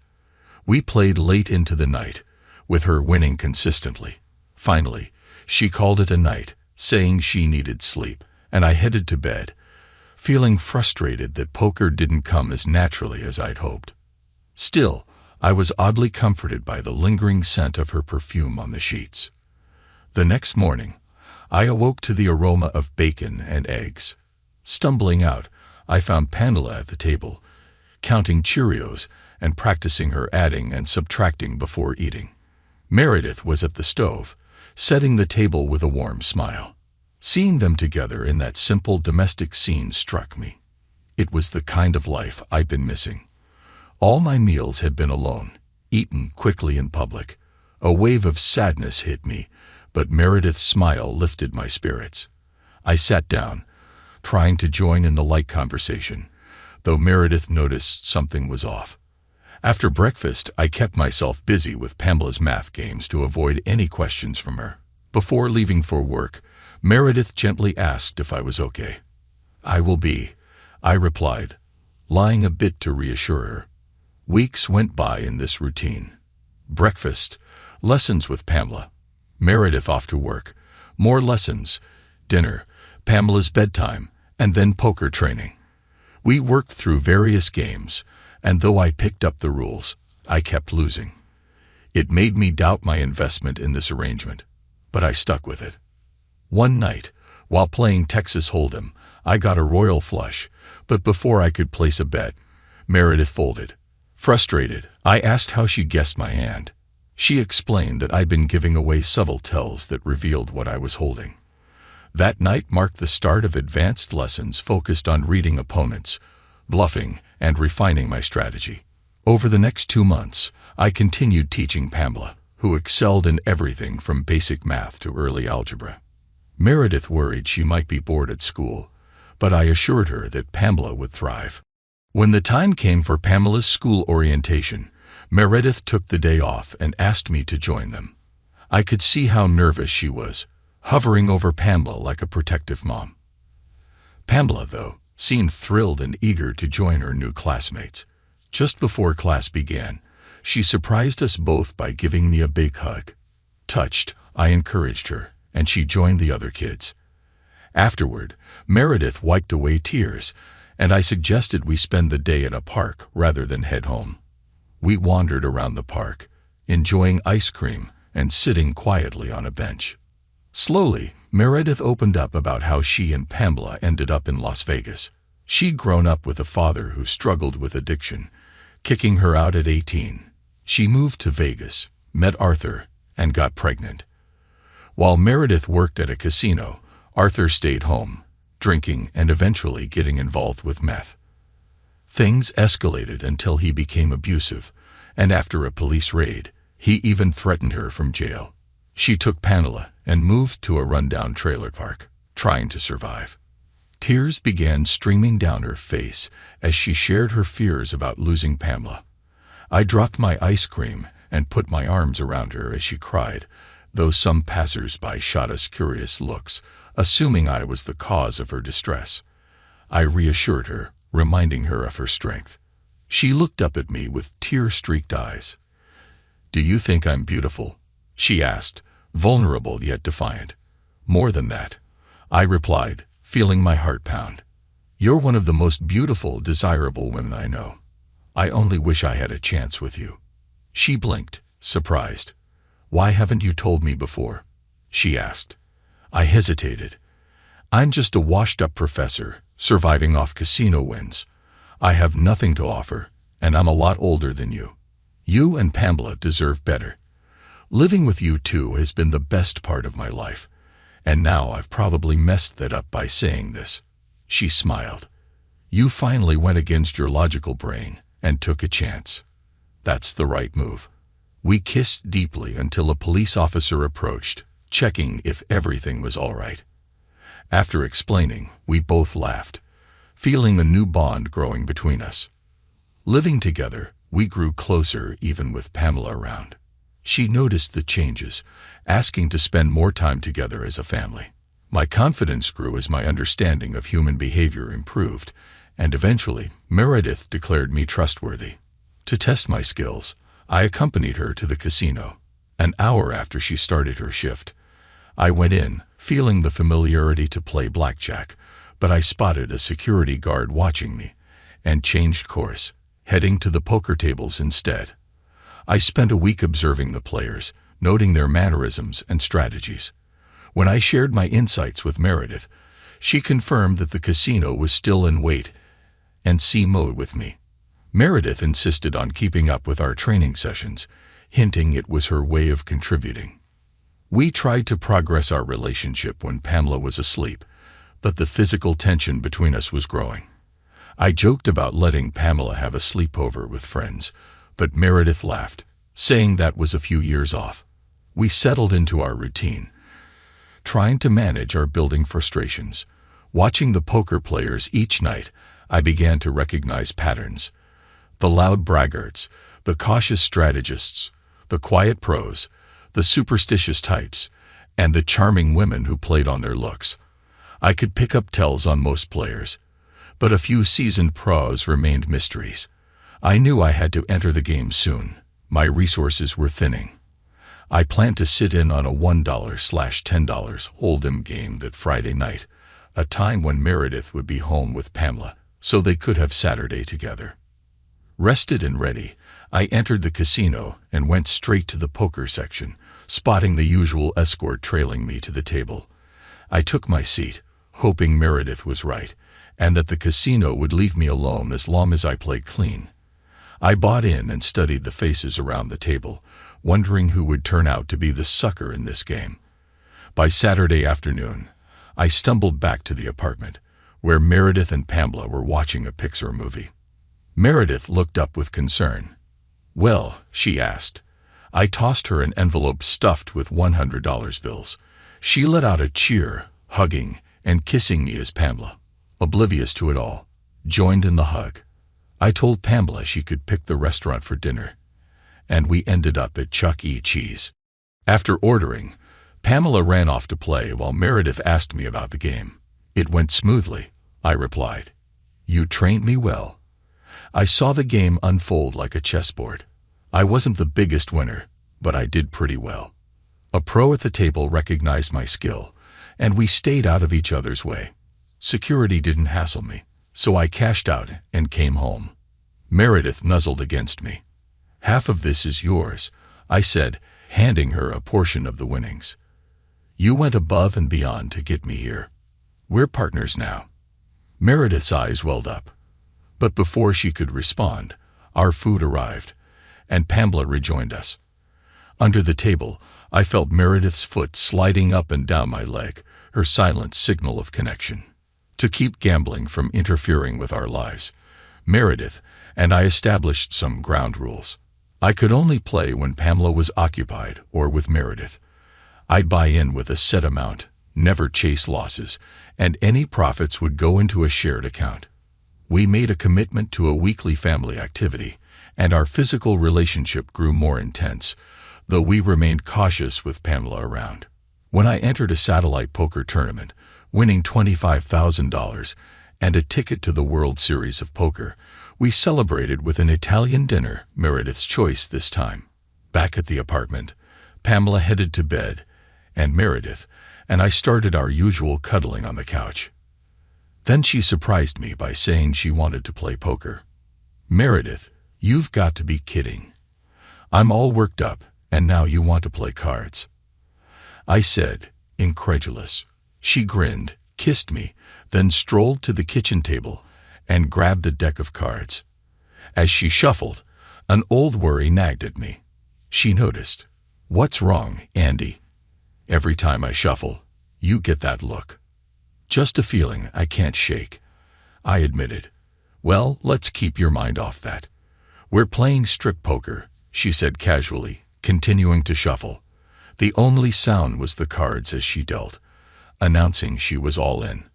We played late into the night, with her winning consistently. Finally, she called it a night, saying she needed sleep, and I headed to bed, feeling frustrated that poker didn't come as naturally as I'd hoped. Still, I was oddly comforted by the lingering scent of her perfume on the sheets. The next morning, I awoke to the aroma of bacon and eggs. Stumbling out, I found Pamela at the table, counting Cheerios and practicing her adding and subtracting before eating. Meredith was at the stove, setting the table with a warm smile. Seeing them together in that simple domestic scene struck me. It was the kind of life I'd been missing. All my meals had been alone, eaten quickly in public. A wave of sadness hit me, but Meredith's smile lifted my spirits. I sat down, trying to join in the light conversation, though Meredith noticed something was off. After breakfast, I kept myself busy with Pamela's math games to avoid any questions from her. Before leaving for work, Meredith gently asked if I was okay. "I will be," I replied, lying a bit to reassure her. Weeks went by in this routine. Breakfast, lessons with Pamela, Meredith off to work, more lessons, dinner, Pamela's bedtime, and then poker training. We worked through various games, and though I picked up the rules, I kept losing. It made me doubt my investment in this arrangement, but I stuck with it. One night, while playing Texas Hold'em, I got a royal flush, but before I could place a bet, Meredith folded. Frustrated, I asked how she guessed my hand. She explained that I'd been giving away subtle tells that revealed what I was holding. That night marked the start of advanced lessons focused on reading opponents, bluffing, and refining my strategy. Over the next 2 months, I continued teaching Pamela, who excelled in everything from basic math to early algebra. Meredith worried she might be bored at school, but I assured her that Pamela would thrive. When the time came for Pamela's school orientation, Meredith took the day off and asked me to join them. I could see how nervous she was, hovering over Pamela like a protective mom. Pamela, though, seemed thrilled and eager to join her new classmates. Just before class began, she surprised us both by giving me a big hug. Touched, I encouraged her, and she joined the other kids. Afterward, Meredith wiped away tears, and I suggested we spend the day at a park rather than head home. We wandered around the park, enjoying ice cream and sitting quietly on a bench. Slowly, Meredith opened up about how she and Pamela ended up in Las Vegas. She'd grown up with a father who struggled with addiction, kicking her out at 18. She moved to Vegas, met Arthur, and got pregnant. While Meredith worked at a casino, Arthur stayed home, drinking and eventually getting involved with meth. Things escalated until he became abusive, and after a police raid, he even threatened her from jail. She took Pamela and moved to a rundown trailer park, trying to survive. Tears began streaming down her face as she shared her fears about losing Pamela. I dropped my ice cream and put my arms around her as she cried, though some passers-by shot us curious looks, assuming I was the cause of her distress. I reassured her, reminding her of her strength. She looked up at me with tear-streaked eyes. "Do you think I'm beautiful?" she asked, vulnerable yet defiant. "More than that," I replied, feeling my heart pound. "You're one of the most beautiful, desirable women I know. I only wish I had a chance with you." She blinked, surprised. "Why haven't you told me before?" she asked. I hesitated. "I'm just a washed-up professor, surviving off casino wins. I have nothing to offer, and I'm a lot older than you. You and Pamela deserve better. Living with you two has been the best part of my life, and now I've probably messed that up by saying this." She smiled. "You finally went against your logical brain and took a chance. That's the right move." We kissed deeply until a police officer approached, checking if everything was all right. After explaining, we both laughed, feeling a new bond growing between us. Living together, we grew closer even with Pamela around. She noticed the changes, asking to spend more time together as a family. My confidence grew as my understanding of human behavior improved, and eventually, Meredith declared me trustworthy. To test my skills, I accompanied her to the casino. An hour after she started her shift, I went in, feeling the familiarity to play blackjack, but I spotted a security guard watching me, and changed course, heading to the poker tables instead. I spent a week observing the players, noting their mannerisms and strategies. When I shared my insights with Meredith, She confirmed that the casino was still in wait and see mode with me. Meredith insisted on keeping up with our training sessions, hinting it was her way of contributing. We tried to progress our relationship when Pamela was asleep, but the physical tension between us was growing. I joked about letting Pamela have a sleepover with friends, but Meredith laughed, saying that was a few years off. We settled into our routine, trying to manage our building frustrations. Watching the poker players each night, I began to recognize patterns. The loud braggarts, the cautious strategists, the quiet pros, the superstitious types, and the charming women who played on their looks. I could pick up tells on most players, but a few seasoned pros remained mysteries. I knew I had to enter the game soon. My resources were thinning. I planned to sit in on a $1/$10 hold'em game that Friday night, a time when Meredith would be home with Pamela, so they could have Saturday together. Rested and ready, I entered the casino and went straight to the poker section, spotting the usual escort trailing me to the table. I took my seat, hoping Meredith was right, and that the casino would leave me alone as long as I played clean. I bought in and studied the faces around the table, wondering who would turn out to be the sucker in this game. By Saturday afternoon, I stumbled back to the apartment, where Meredith and Pamela were watching a Pixar movie. Meredith looked up with concern. "Well," she asked. I tossed her an envelope stuffed with $100 bills. She let out a cheer, hugging and kissing me as Pamela, oblivious to it all, joined in the hug. I told Pamela she could pick the restaurant for dinner, and we ended up at Chuck E. Cheese. After ordering, Pamela ran off to play while Meredith asked me about the game. "It went smoothly," I replied. "You trained me well." I saw the game unfold like a chessboard. I wasn't the biggest winner, but I did pretty well. A pro at the table recognized my skill, and we stayed out of each other's way. Security didn't hassle me, so I cashed out and came home. Meredith nuzzled against me. "Half of this is yours," I said, handing her a portion of the winnings. "You went above and beyond to get me here. We're partners now." Meredith's eyes welled up. But before she could respond, our food arrived, and Pamela rejoined us. Under the table, I felt Meredith's foot sliding up and down my leg, her silent signal of connection. To keep gambling from interfering with our lives, Meredith and I established some ground rules. I could only play when Pamela was occupied or with Meredith. I'd buy in with a set amount, never chase losses, and any profits would go into a shared account. We made a commitment to a weekly family activity, and our physical relationship grew more intense, though we remained cautious with Pamela around. When I entered a satellite poker tournament, winning $25,000 and a ticket to the World Series of Poker, we celebrated with an Italian dinner, Meredith's choice this time. Back at the apartment, Pamela headed to bed, and Meredith and I started our usual cuddling on the couch. Then she surprised me by saying she wanted to play poker. "Meredith, you've got to be kidding. I'm all worked up, and now you want to play cards?" I said, incredulous. She grinned, kissed me, then strolled to the kitchen table and grabbed a deck of cards. As she shuffled, an old worry nagged at me. She noticed. "What's wrong, Andy? Every time I shuffle, you get that look." "Just a feeling I can't shake," I admitted. "Well, let's keep your mind off that. We're playing strip poker," she said casually, continuing to shuffle. The only sound was the cards as she dealt, announcing she was all in.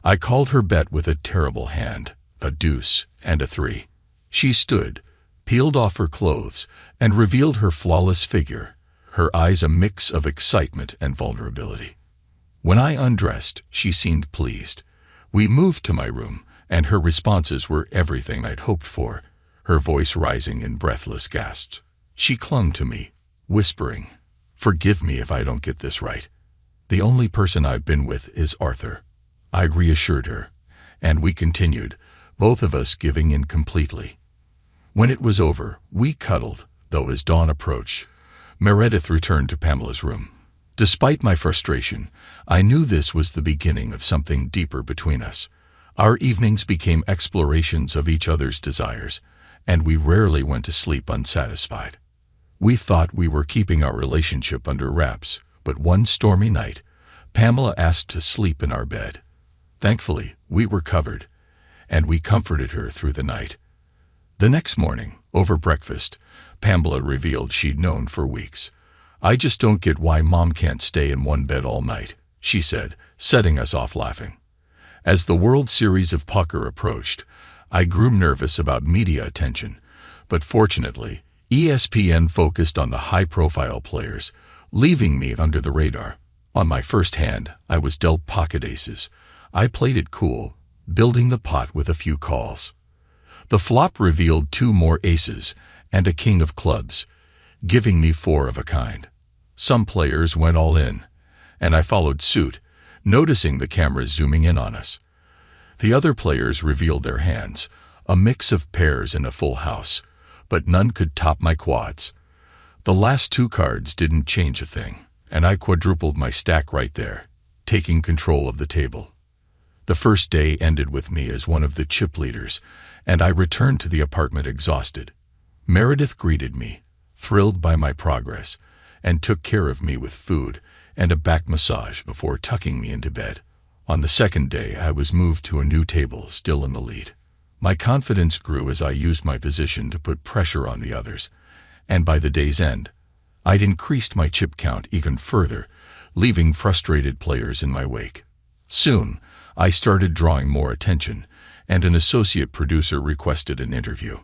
I called her bet with a terrible hand, a deuce and a 3. She stood, peeled off her clothes, and revealed her flawless figure, her eyes a mix of excitement and vulnerability. When I undressed, she seemed pleased. We moved to my room, and her responses were everything I'd hoped for, her voice rising in breathless gasps. She clung to me, whispering, "Forgive me if I don't get this right. The only person I've been with is Arthur." I reassured her, and we continued, both of us giving in completely. When it was over, we cuddled, though as dawn approached, Meredith returned to Pamela's room. Despite my frustration, I knew this was the beginning of something deeper between us. Our evenings became explorations of each other's desires, and we rarely went to sleep unsatisfied. We thought we were keeping our relationship under wraps, but one stormy night, Pamela asked to sleep in our bed. Thankfully, we were covered, and we comforted her through the night. The next morning, over breakfast, Pamela revealed she'd known for weeks. "I just don't get why Mom can't stay in one bed all night," she said, setting us off laughing. As the World Series of Poker approached, I grew nervous about media attention, but fortunately, ESPN focused on the high-profile players, leaving me under the radar. On my first hand, I was dealt pocket aces. I played it cool, building the pot with a few calls. The flop revealed 2 more aces and a king of clubs, giving me 4 of a kind. Some players went all in, and I followed suit, noticing the cameras zooming in on us. The other players revealed their hands, a mix of pairs and a full house, but none could top my quads. The last 2 cards didn't change a thing, and I quadrupled my stack right there, taking control of the table. The first day ended with me as one of the chip leaders, and I returned to the apartment exhausted. Meredith greeted me, thrilled by my progress, and took care of me with food and a back massage before tucking me into bed. On the second day, I was moved to a new table, still in the lead. My confidence grew as I used my position to put pressure on the others, and by the day's end, I'd increased my chip count even further, leaving frustrated players in my wake. Soon, I started drawing more attention, and an associate producer requested an interview.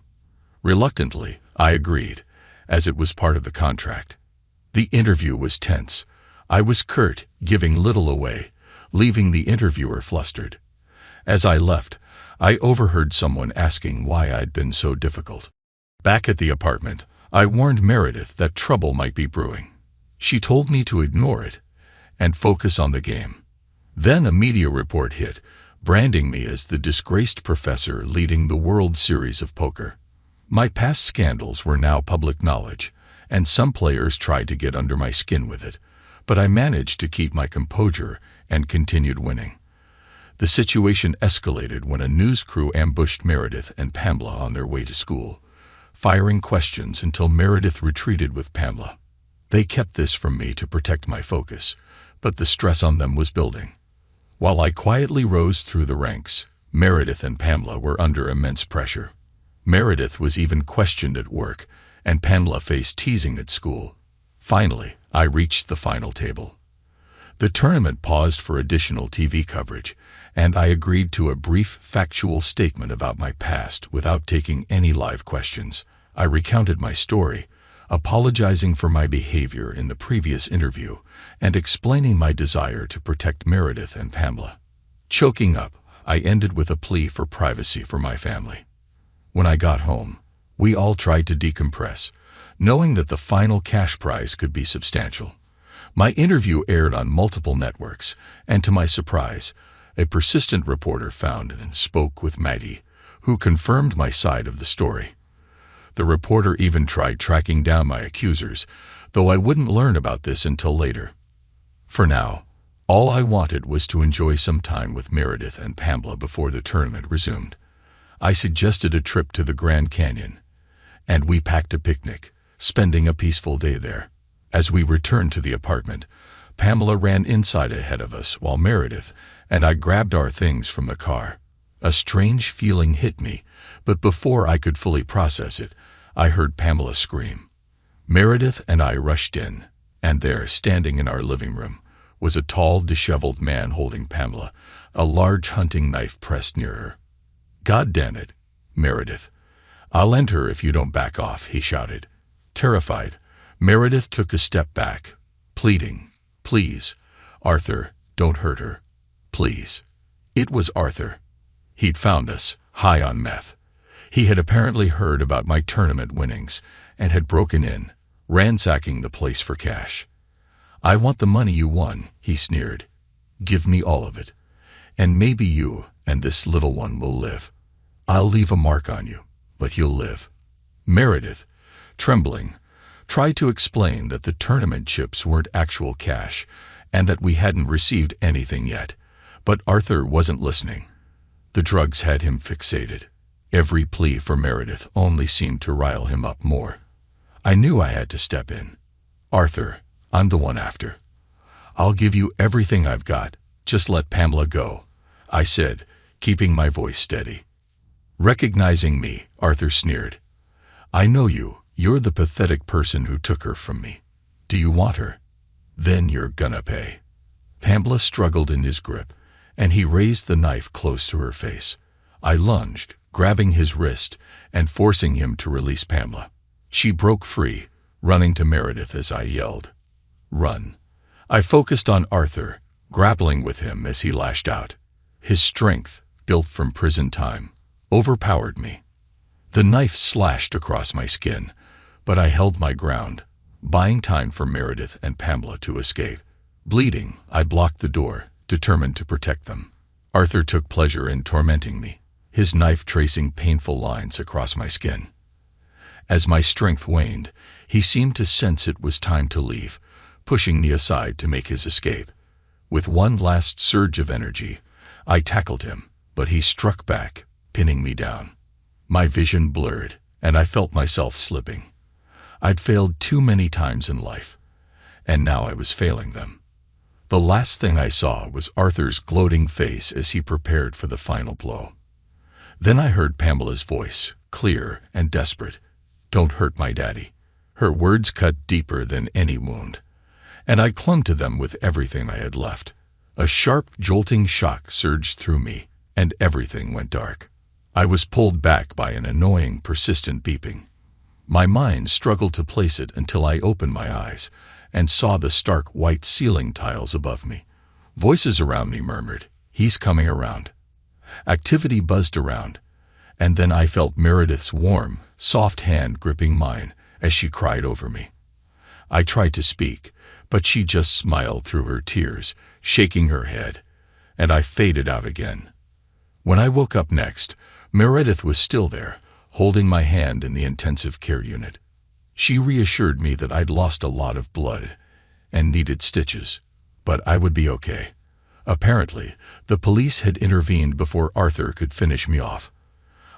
Reluctantly, I agreed, as it was part of the contract. The interview was tense. I was curt, giving little away, leaving the interviewer flustered. As I left, I overheard someone asking why I'd been so difficult. Back at the apartment, I warned Meredith that trouble might be brewing. She told me to ignore it and focus on the game. Then a media report hit, branding me as the disgraced professor leading the World Series of Poker. My past scandals were now public knowledge, and some players tried to get under my skin with it, but I managed to keep my composure and continued winning. The situation escalated when a news crew ambushed Meredith and Pamela on their way to school, firing questions until Meredith retreated with Pamela. They kept this from me to protect my focus, but the stress on them was building. While I quietly rose through the ranks, Meredith and Pamela were under immense pressure. Meredith was even questioned at work, and Pamela faced teasing at school. Finally, I reached the final table. The tournament paused for additional TV coverage, and I agreed to a brief factual statement about my past without taking any live questions. I recounted my story, apologizing for my behavior in the previous interview and explaining my desire to protect Meredith and Pamela. Choking up, I ended with a plea for privacy for my family. When I got home, we all tried to decompress, knowing that the final cash prize could be substantial. My interview aired on multiple networks, and to my surprise, a persistent reporter found and spoke with Maggie, who confirmed my side of the story. The reporter even tried tracking down my accusers, though I wouldn't learn about this until later. For now, all I wanted was to enjoy some time with Meredith and Pamela before the tournament resumed. I suggested a trip to the Grand Canyon, and we packed a picnic, spending a peaceful day there. As we returned to the apartment, Pamela ran inside ahead of us while Meredith and I grabbed our things from the car. A strange feeling hit me, but before I could fully process it, I heard Pamela scream. Meredith and I rushed in, and there, standing in our living room, was a tall, disheveled man holding Pamela, a large hunting knife pressed near her. "God damn it, Meredith. I'll end her if you don't back off," he shouted. Terrified, Meredith took a step back, pleading, "Please, Arthur, don't hurt her. Please." It was Arthur. He'd found us, high on meth. He had apparently heard about my tournament winnings and had broken in, ransacking the place for cash. "I want the money you won," he sneered. "Give me all of it, and maybe you and this little one will live. I'll leave a mark on you, but you'll live." Meredith, trembling, tried to explain that the tournament chips weren't actual cash and that we hadn't received anything yet, but Arthur wasn't listening. The drugs had him fixated. Every plea for Meredith only seemed to rile him up more. I knew I had to step in. "Arthur, I'm the one after. I'll give you everything I've got. Just let Pamela go," I said, keeping my voice steady. Recognizing me, Arthur sneered. "I know you. You're the pathetic person who took her from me. Do you want her? Then you're gonna pay." Pamela struggled in his grip, and he raised the knife close to her face. I lunged, grabbing his wrist and forcing him to release Pamela. She broke free, running to Meredith as I yelled, "Run." I focused on Arthur, grappling with him as he lashed out. His strength, built from prison time, overpowered me. The knife slashed across my skin, but I held my ground, buying time for Meredith and Pamela to escape. Bleeding, I blocked the door, determined to protect them. Arthur took pleasure in tormenting me, his knife tracing painful lines across my skin. As my strength waned, he seemed to sense it was time to leave, pushing me aside to make his escape. With one last surge of energy, I tackled him, but he struck back, pinning me down. My vision blurred, and I felt myself slipping. I'd failed too many times in life, and now I was failing them. The last thing I saw was Arthur's gloating face as he prepared for the final blow. Then I heard Pamela's voice, clear and desperate. "Don't hurt my daddy." Her words cut deeper than any wound, and I clung to them with everything I had left. A sharp, jolting shock surged through me, and everything went dark. I was pulled back by an annoying, persistent beeping. My mind struggled to place it until I opened my eyes and saw the stark white ceiling tiles above me. Voices around me murmured, "He's coming around." Activity buzzed around, and then I felt Meredith's warm, soft hand gripping mine as she cried over me. I tried to speak, but she just smiled through her tears, shaking her head, and I faded out again. When I woke up next, Meredith was still there, holding my hand in the intensive care unit. She reassured me that I'd lost a lot of blood and needed stitches, but I would be okay. Apparently, the police had intervened before Arthur could finish me off.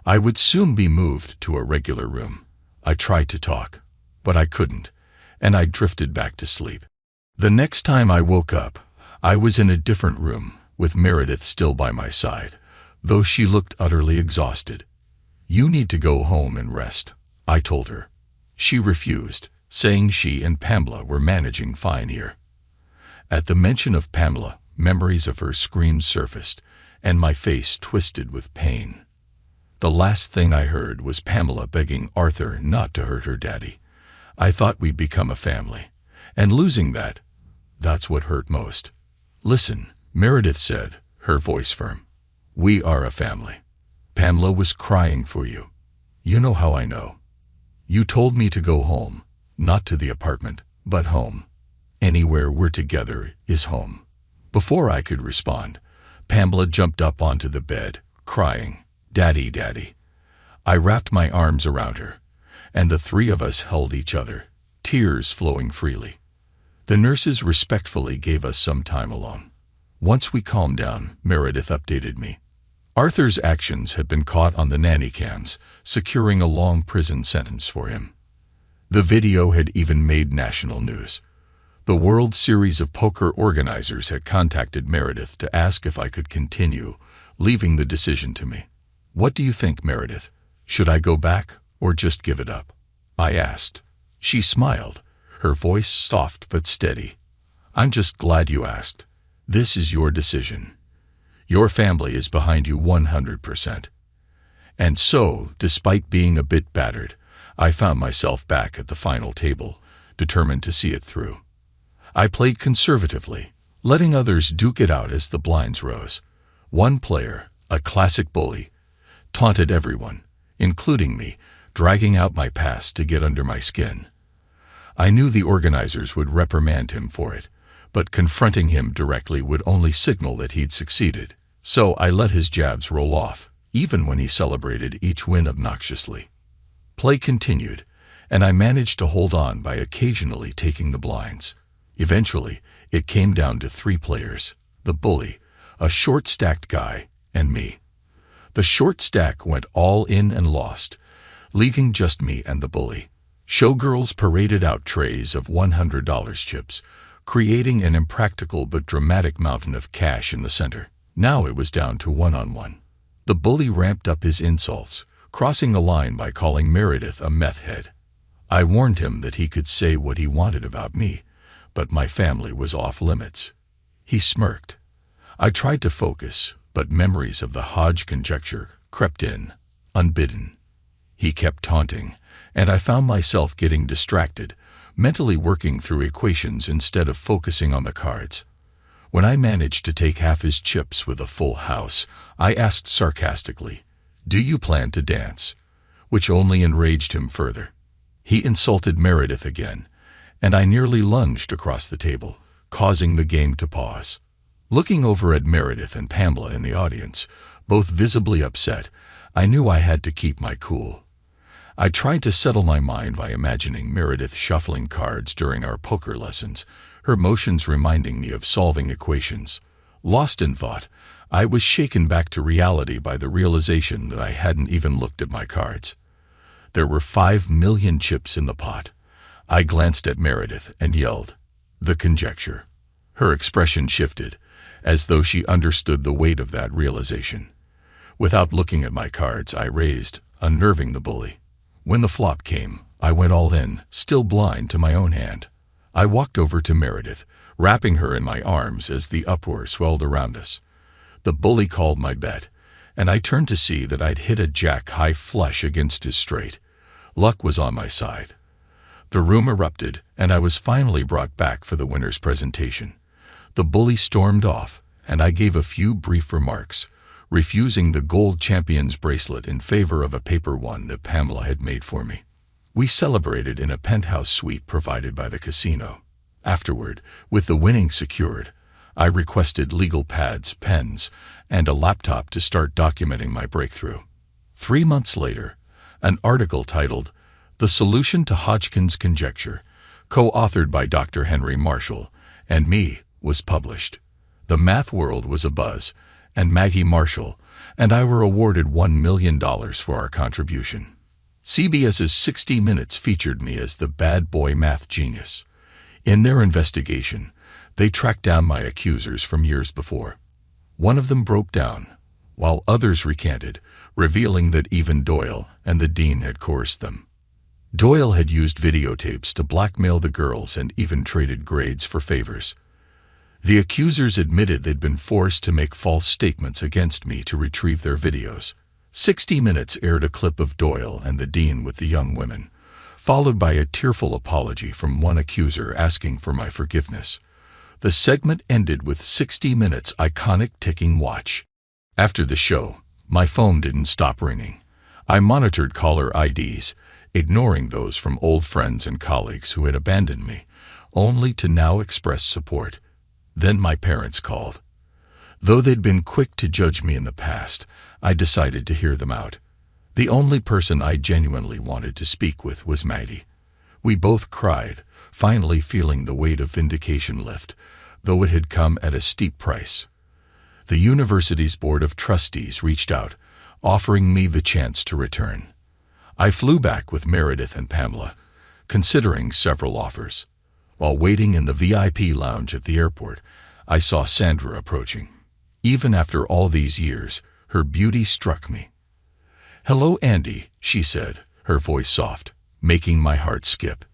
I would soon be moved to a regular room. I tried to talk, but I couldn't, and I drifted back to sleep. The next time I woke up, I was in a different room, with Meredith still by my side, though she looked utterly exhausted. "You need to go home and rest," I told her. She refused, saying she and Pamela were managing fine here. At the mention of Pamela, memories of her screams surfaced, and my face twisted with pain. The last thing I heard was Pamela begging Arthur not to hurt her daddy. I thought we'd become a family, and losing that's what hurt most. "Listen," Meredith said, her voice firm. "We are a family. Pamela was crying for you. You know how I know. You told me to go home, not to the apartment, but home. Anywhere we're together is home." Before I could respond, Pamela jumped up onto the bed, crying, "Daddy, Daddy." I wrapped my arms around her, and the three of us held each other, tears flowing freely. The nurses respectfully gave us some time alone. Once we calmed down, Meredith updated me. Arthur's actions had been caught on the nanny cams, securing a long prison sentence for him. The video had even made national news. The World Series of Poker organizers had contacted Meredith to ask if I could continue, leaving the decision to me. "What do you think, Meredith? Should I go back or just give it up?" I asked. She smiled, her voice soft but steady. "I'm just glad you asked. This is your decision. Your family is behind you 100%. And so, despite being a bit battered, I found myself back at the final table, determined to see it through. I played conservatively, letting others duke it out as the blinds rose. One player, a classic bully, taunted everyone, including me, dragging out my past to get under my skin. I knew the organizers would reprimand him for it, but confronting him directly would only signal that he'd succeeded. So I let his jabs roll off, even when he celebrated each win obnoxiously. Play continued, and I managed to hold on by occasionally taking the blinds. Eventually, it came down to 3 players: the bully, a short-stacked guy, and me. The short stack went all in and lost, leaving just me and the bully. Showgirls paraded out trays of $100 chips, creating an impractical but dramatic mountain of cash in the center. Now it was down to one-on-one. The bully ramped up his insults, crossing the line by calling Meredith a meth head. I warned him that he could say what he wanted about me, but my family was off limits. He smirked. I tried to focus, but memories of the Hodge conjecture crept in, unbidden. He kept taunting, and I found myself getting distracted, mentally working through equations instead of focusing on the cards. When I managed to take half his chips with a full house, I asked sarcastically, "Do you plan to dance?" which only enraged him further. He insulted Meredith again, and I nearly lunged across the table, causing the game to pause. Looking over at Meredith and Pamela in the audience, both visibly upset, I knew I had to keep my cool. I tried to settle my mind by imagining Meredith shuffling cards during our poker lessons, her motions reminding me of solving equations. Lost in thought, I was shaken back to reality by the realization that I hadn't even looked at my cards. There were 5 million chips in the pot. I glanced at Meredith and yelled, "The conjecture." Her expression shifted, as though she understood the weight of that realization. Without looking at my cards, I raised, unnerving the bully. When the flop came, I went all in, still blind to my own hand. I walked over to Meredith, wrapping her in my arms as the uproar swelled around us. The bully called my bet, and I turned to see that I'd hit a jack-high flush against his straight. Luck was on my side. The room erupted, and I was finally brought back for the winner's presentation. The bully stormed off, and I gave a few brief remarks, refusing the gold champion's bracelet in favor of a paper one that Pamela had made for me. We celebrated in a penthouse suite provided by the casino. Afterward, with the winning secured, I requested legal pads, pens, and a laptop to start documenting my breakthrough. 3 months later, an article titled "The Solution to Hodgkin's Conjecture," co-authored by Dr. Henry Marshall and me, was published. The math world was abuzz, and Maggie Marshall and I were awarded $1 million for our contribution. CBS's 60 Minutes featured me as the bad boy math genius. In their investigation, they tracked down my accusers from years before. One of them broke down, while others recanted, revealing that even Doyle and the dean had coerced them. Doyle had used videotapes to blackmail the girls and even traded grades for favors. The accusers admitted they'd been forced to make false statements against me to retrieve their videos. 60 Minutes aired a clip of Doyle and the dean with the young women, followed by a tearful apology from one accuser asking for my forgiveness. The segment ended with 60 Minutes' iconic ticking watch. After the show, my phone didn't stop ringing. I monitored caller IDs, ignoring those from old friends and colleagues who had abandoned me, only to now express support. Then my parents called. Though they'd been quick to judge me in the past, I decided to hear them out. The only person I genuinely wanted to speak with was Maggie. We both cried, finally feeling the weight of vindication lift, though it had come at a steep price. The university's board of trustees reached out, offering me the chance to return. I flew back with Meredith and Pamela, considering several offers. While waiting in the VIP lounge at the airport, I saw Sandra approaching. Even after all these years, her beauty struck me. "Hello, Andy," she said, her voice soft, making my heart skip.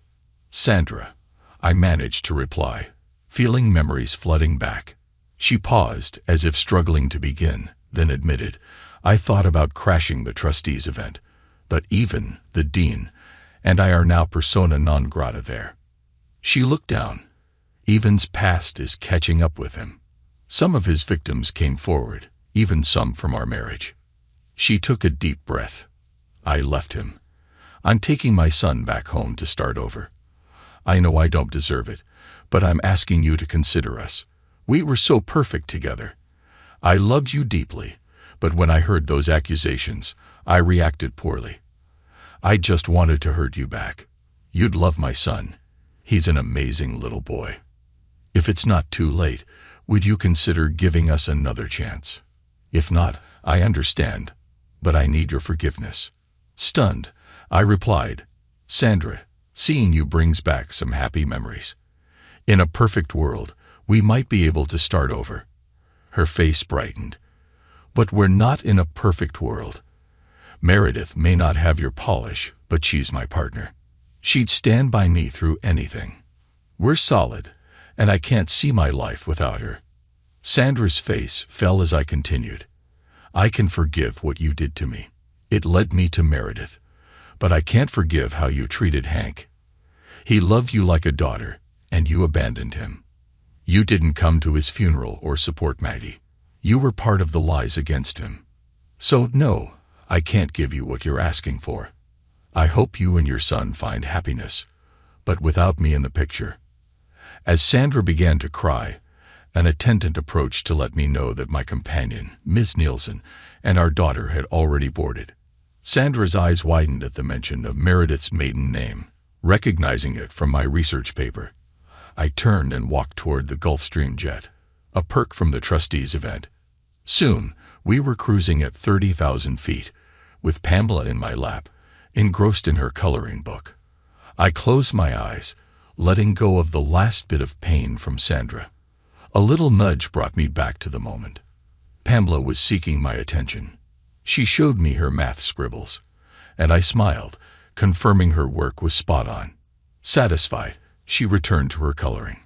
"Sandra," I managed to reply, feeling memories flooding back. She paused, as if struggling to begin, then admitted, "I thought about crashing the trustees' event, but even the dean and I are now persona non grata there." She looked down. Evan's past is catching up with him. Some of his victims came forward, even some from our marriage. She took a deep breath. "I left him. I'm taking my son back home to start over. I know I don't deserve it, but I'm asking you to consider us. We were so perfect together. I loved you deeply, but when I heard those accusations, I reacted poorly. I just wanted to hurt you back. You'd love my son. He's an amazing little boy. If it's not too late, would you consider giving us another chance? If not, I understand, but I need your forgiveness." Stunned, I replied, "Sandra, seeing you brings back some happy memories. In a perfect world, we might be able to start over." Her face brightened. "But we're not in a perfect world. Meredith may not have your polish, but she's my partner. She'd stand by me through anything. We're solid, and I can't see my life without her." Sandra's face fell as I continued. "I can forgive what you did to me. It led me to Meredith. But I can't forgive how you treated Hank. He loved you like a daughter, and you abandoned him. You didn't come to his funeral or support Maggie. You were part of the lies against him. So no, I can't give you what you're asking for. I hope you and your son find happiness, but without me in the picture." As Sandra began to cry, an attendant approached to let me know that my companion, Miss Nielsen, and our daughter had already boarded. Sandra's eyes widened at the mention of Meredith's maiden name, recognizing it from my research paper. I turned and walked toward the Gulfstream jet, a perk from the trustees' event. Soon, we were cruising at 30,000 feet, with Pamela in my lap, engrossed in her coloring book. I closed my eyes, letting go of the last bit of pain from Sandra. A little nudge brought me back to the moment. Pamela was seeking my attention. She showed me her math scribbles, and I smiled, confirming her work was spot on. Satisfied, she returned to her coloring.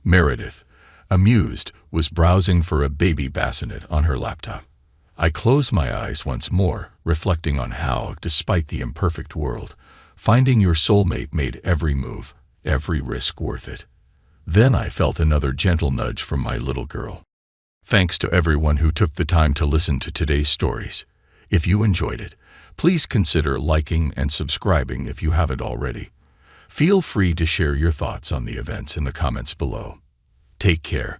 Meredith, amused, was browsing for a baby bassinet on her laptop. I closed my eyes once more, reflecting on how, despite the imperfect world, finding your soulmate made every move, every risk worth it. Then I felt another gentle nudge from my little girl. Thanks to everyone who took the time to listen to today's stories. If you enjoyed it, please consider liking and subscribing if you haven't already. Feel free to share your thoughts on the events in the comments below. Take care.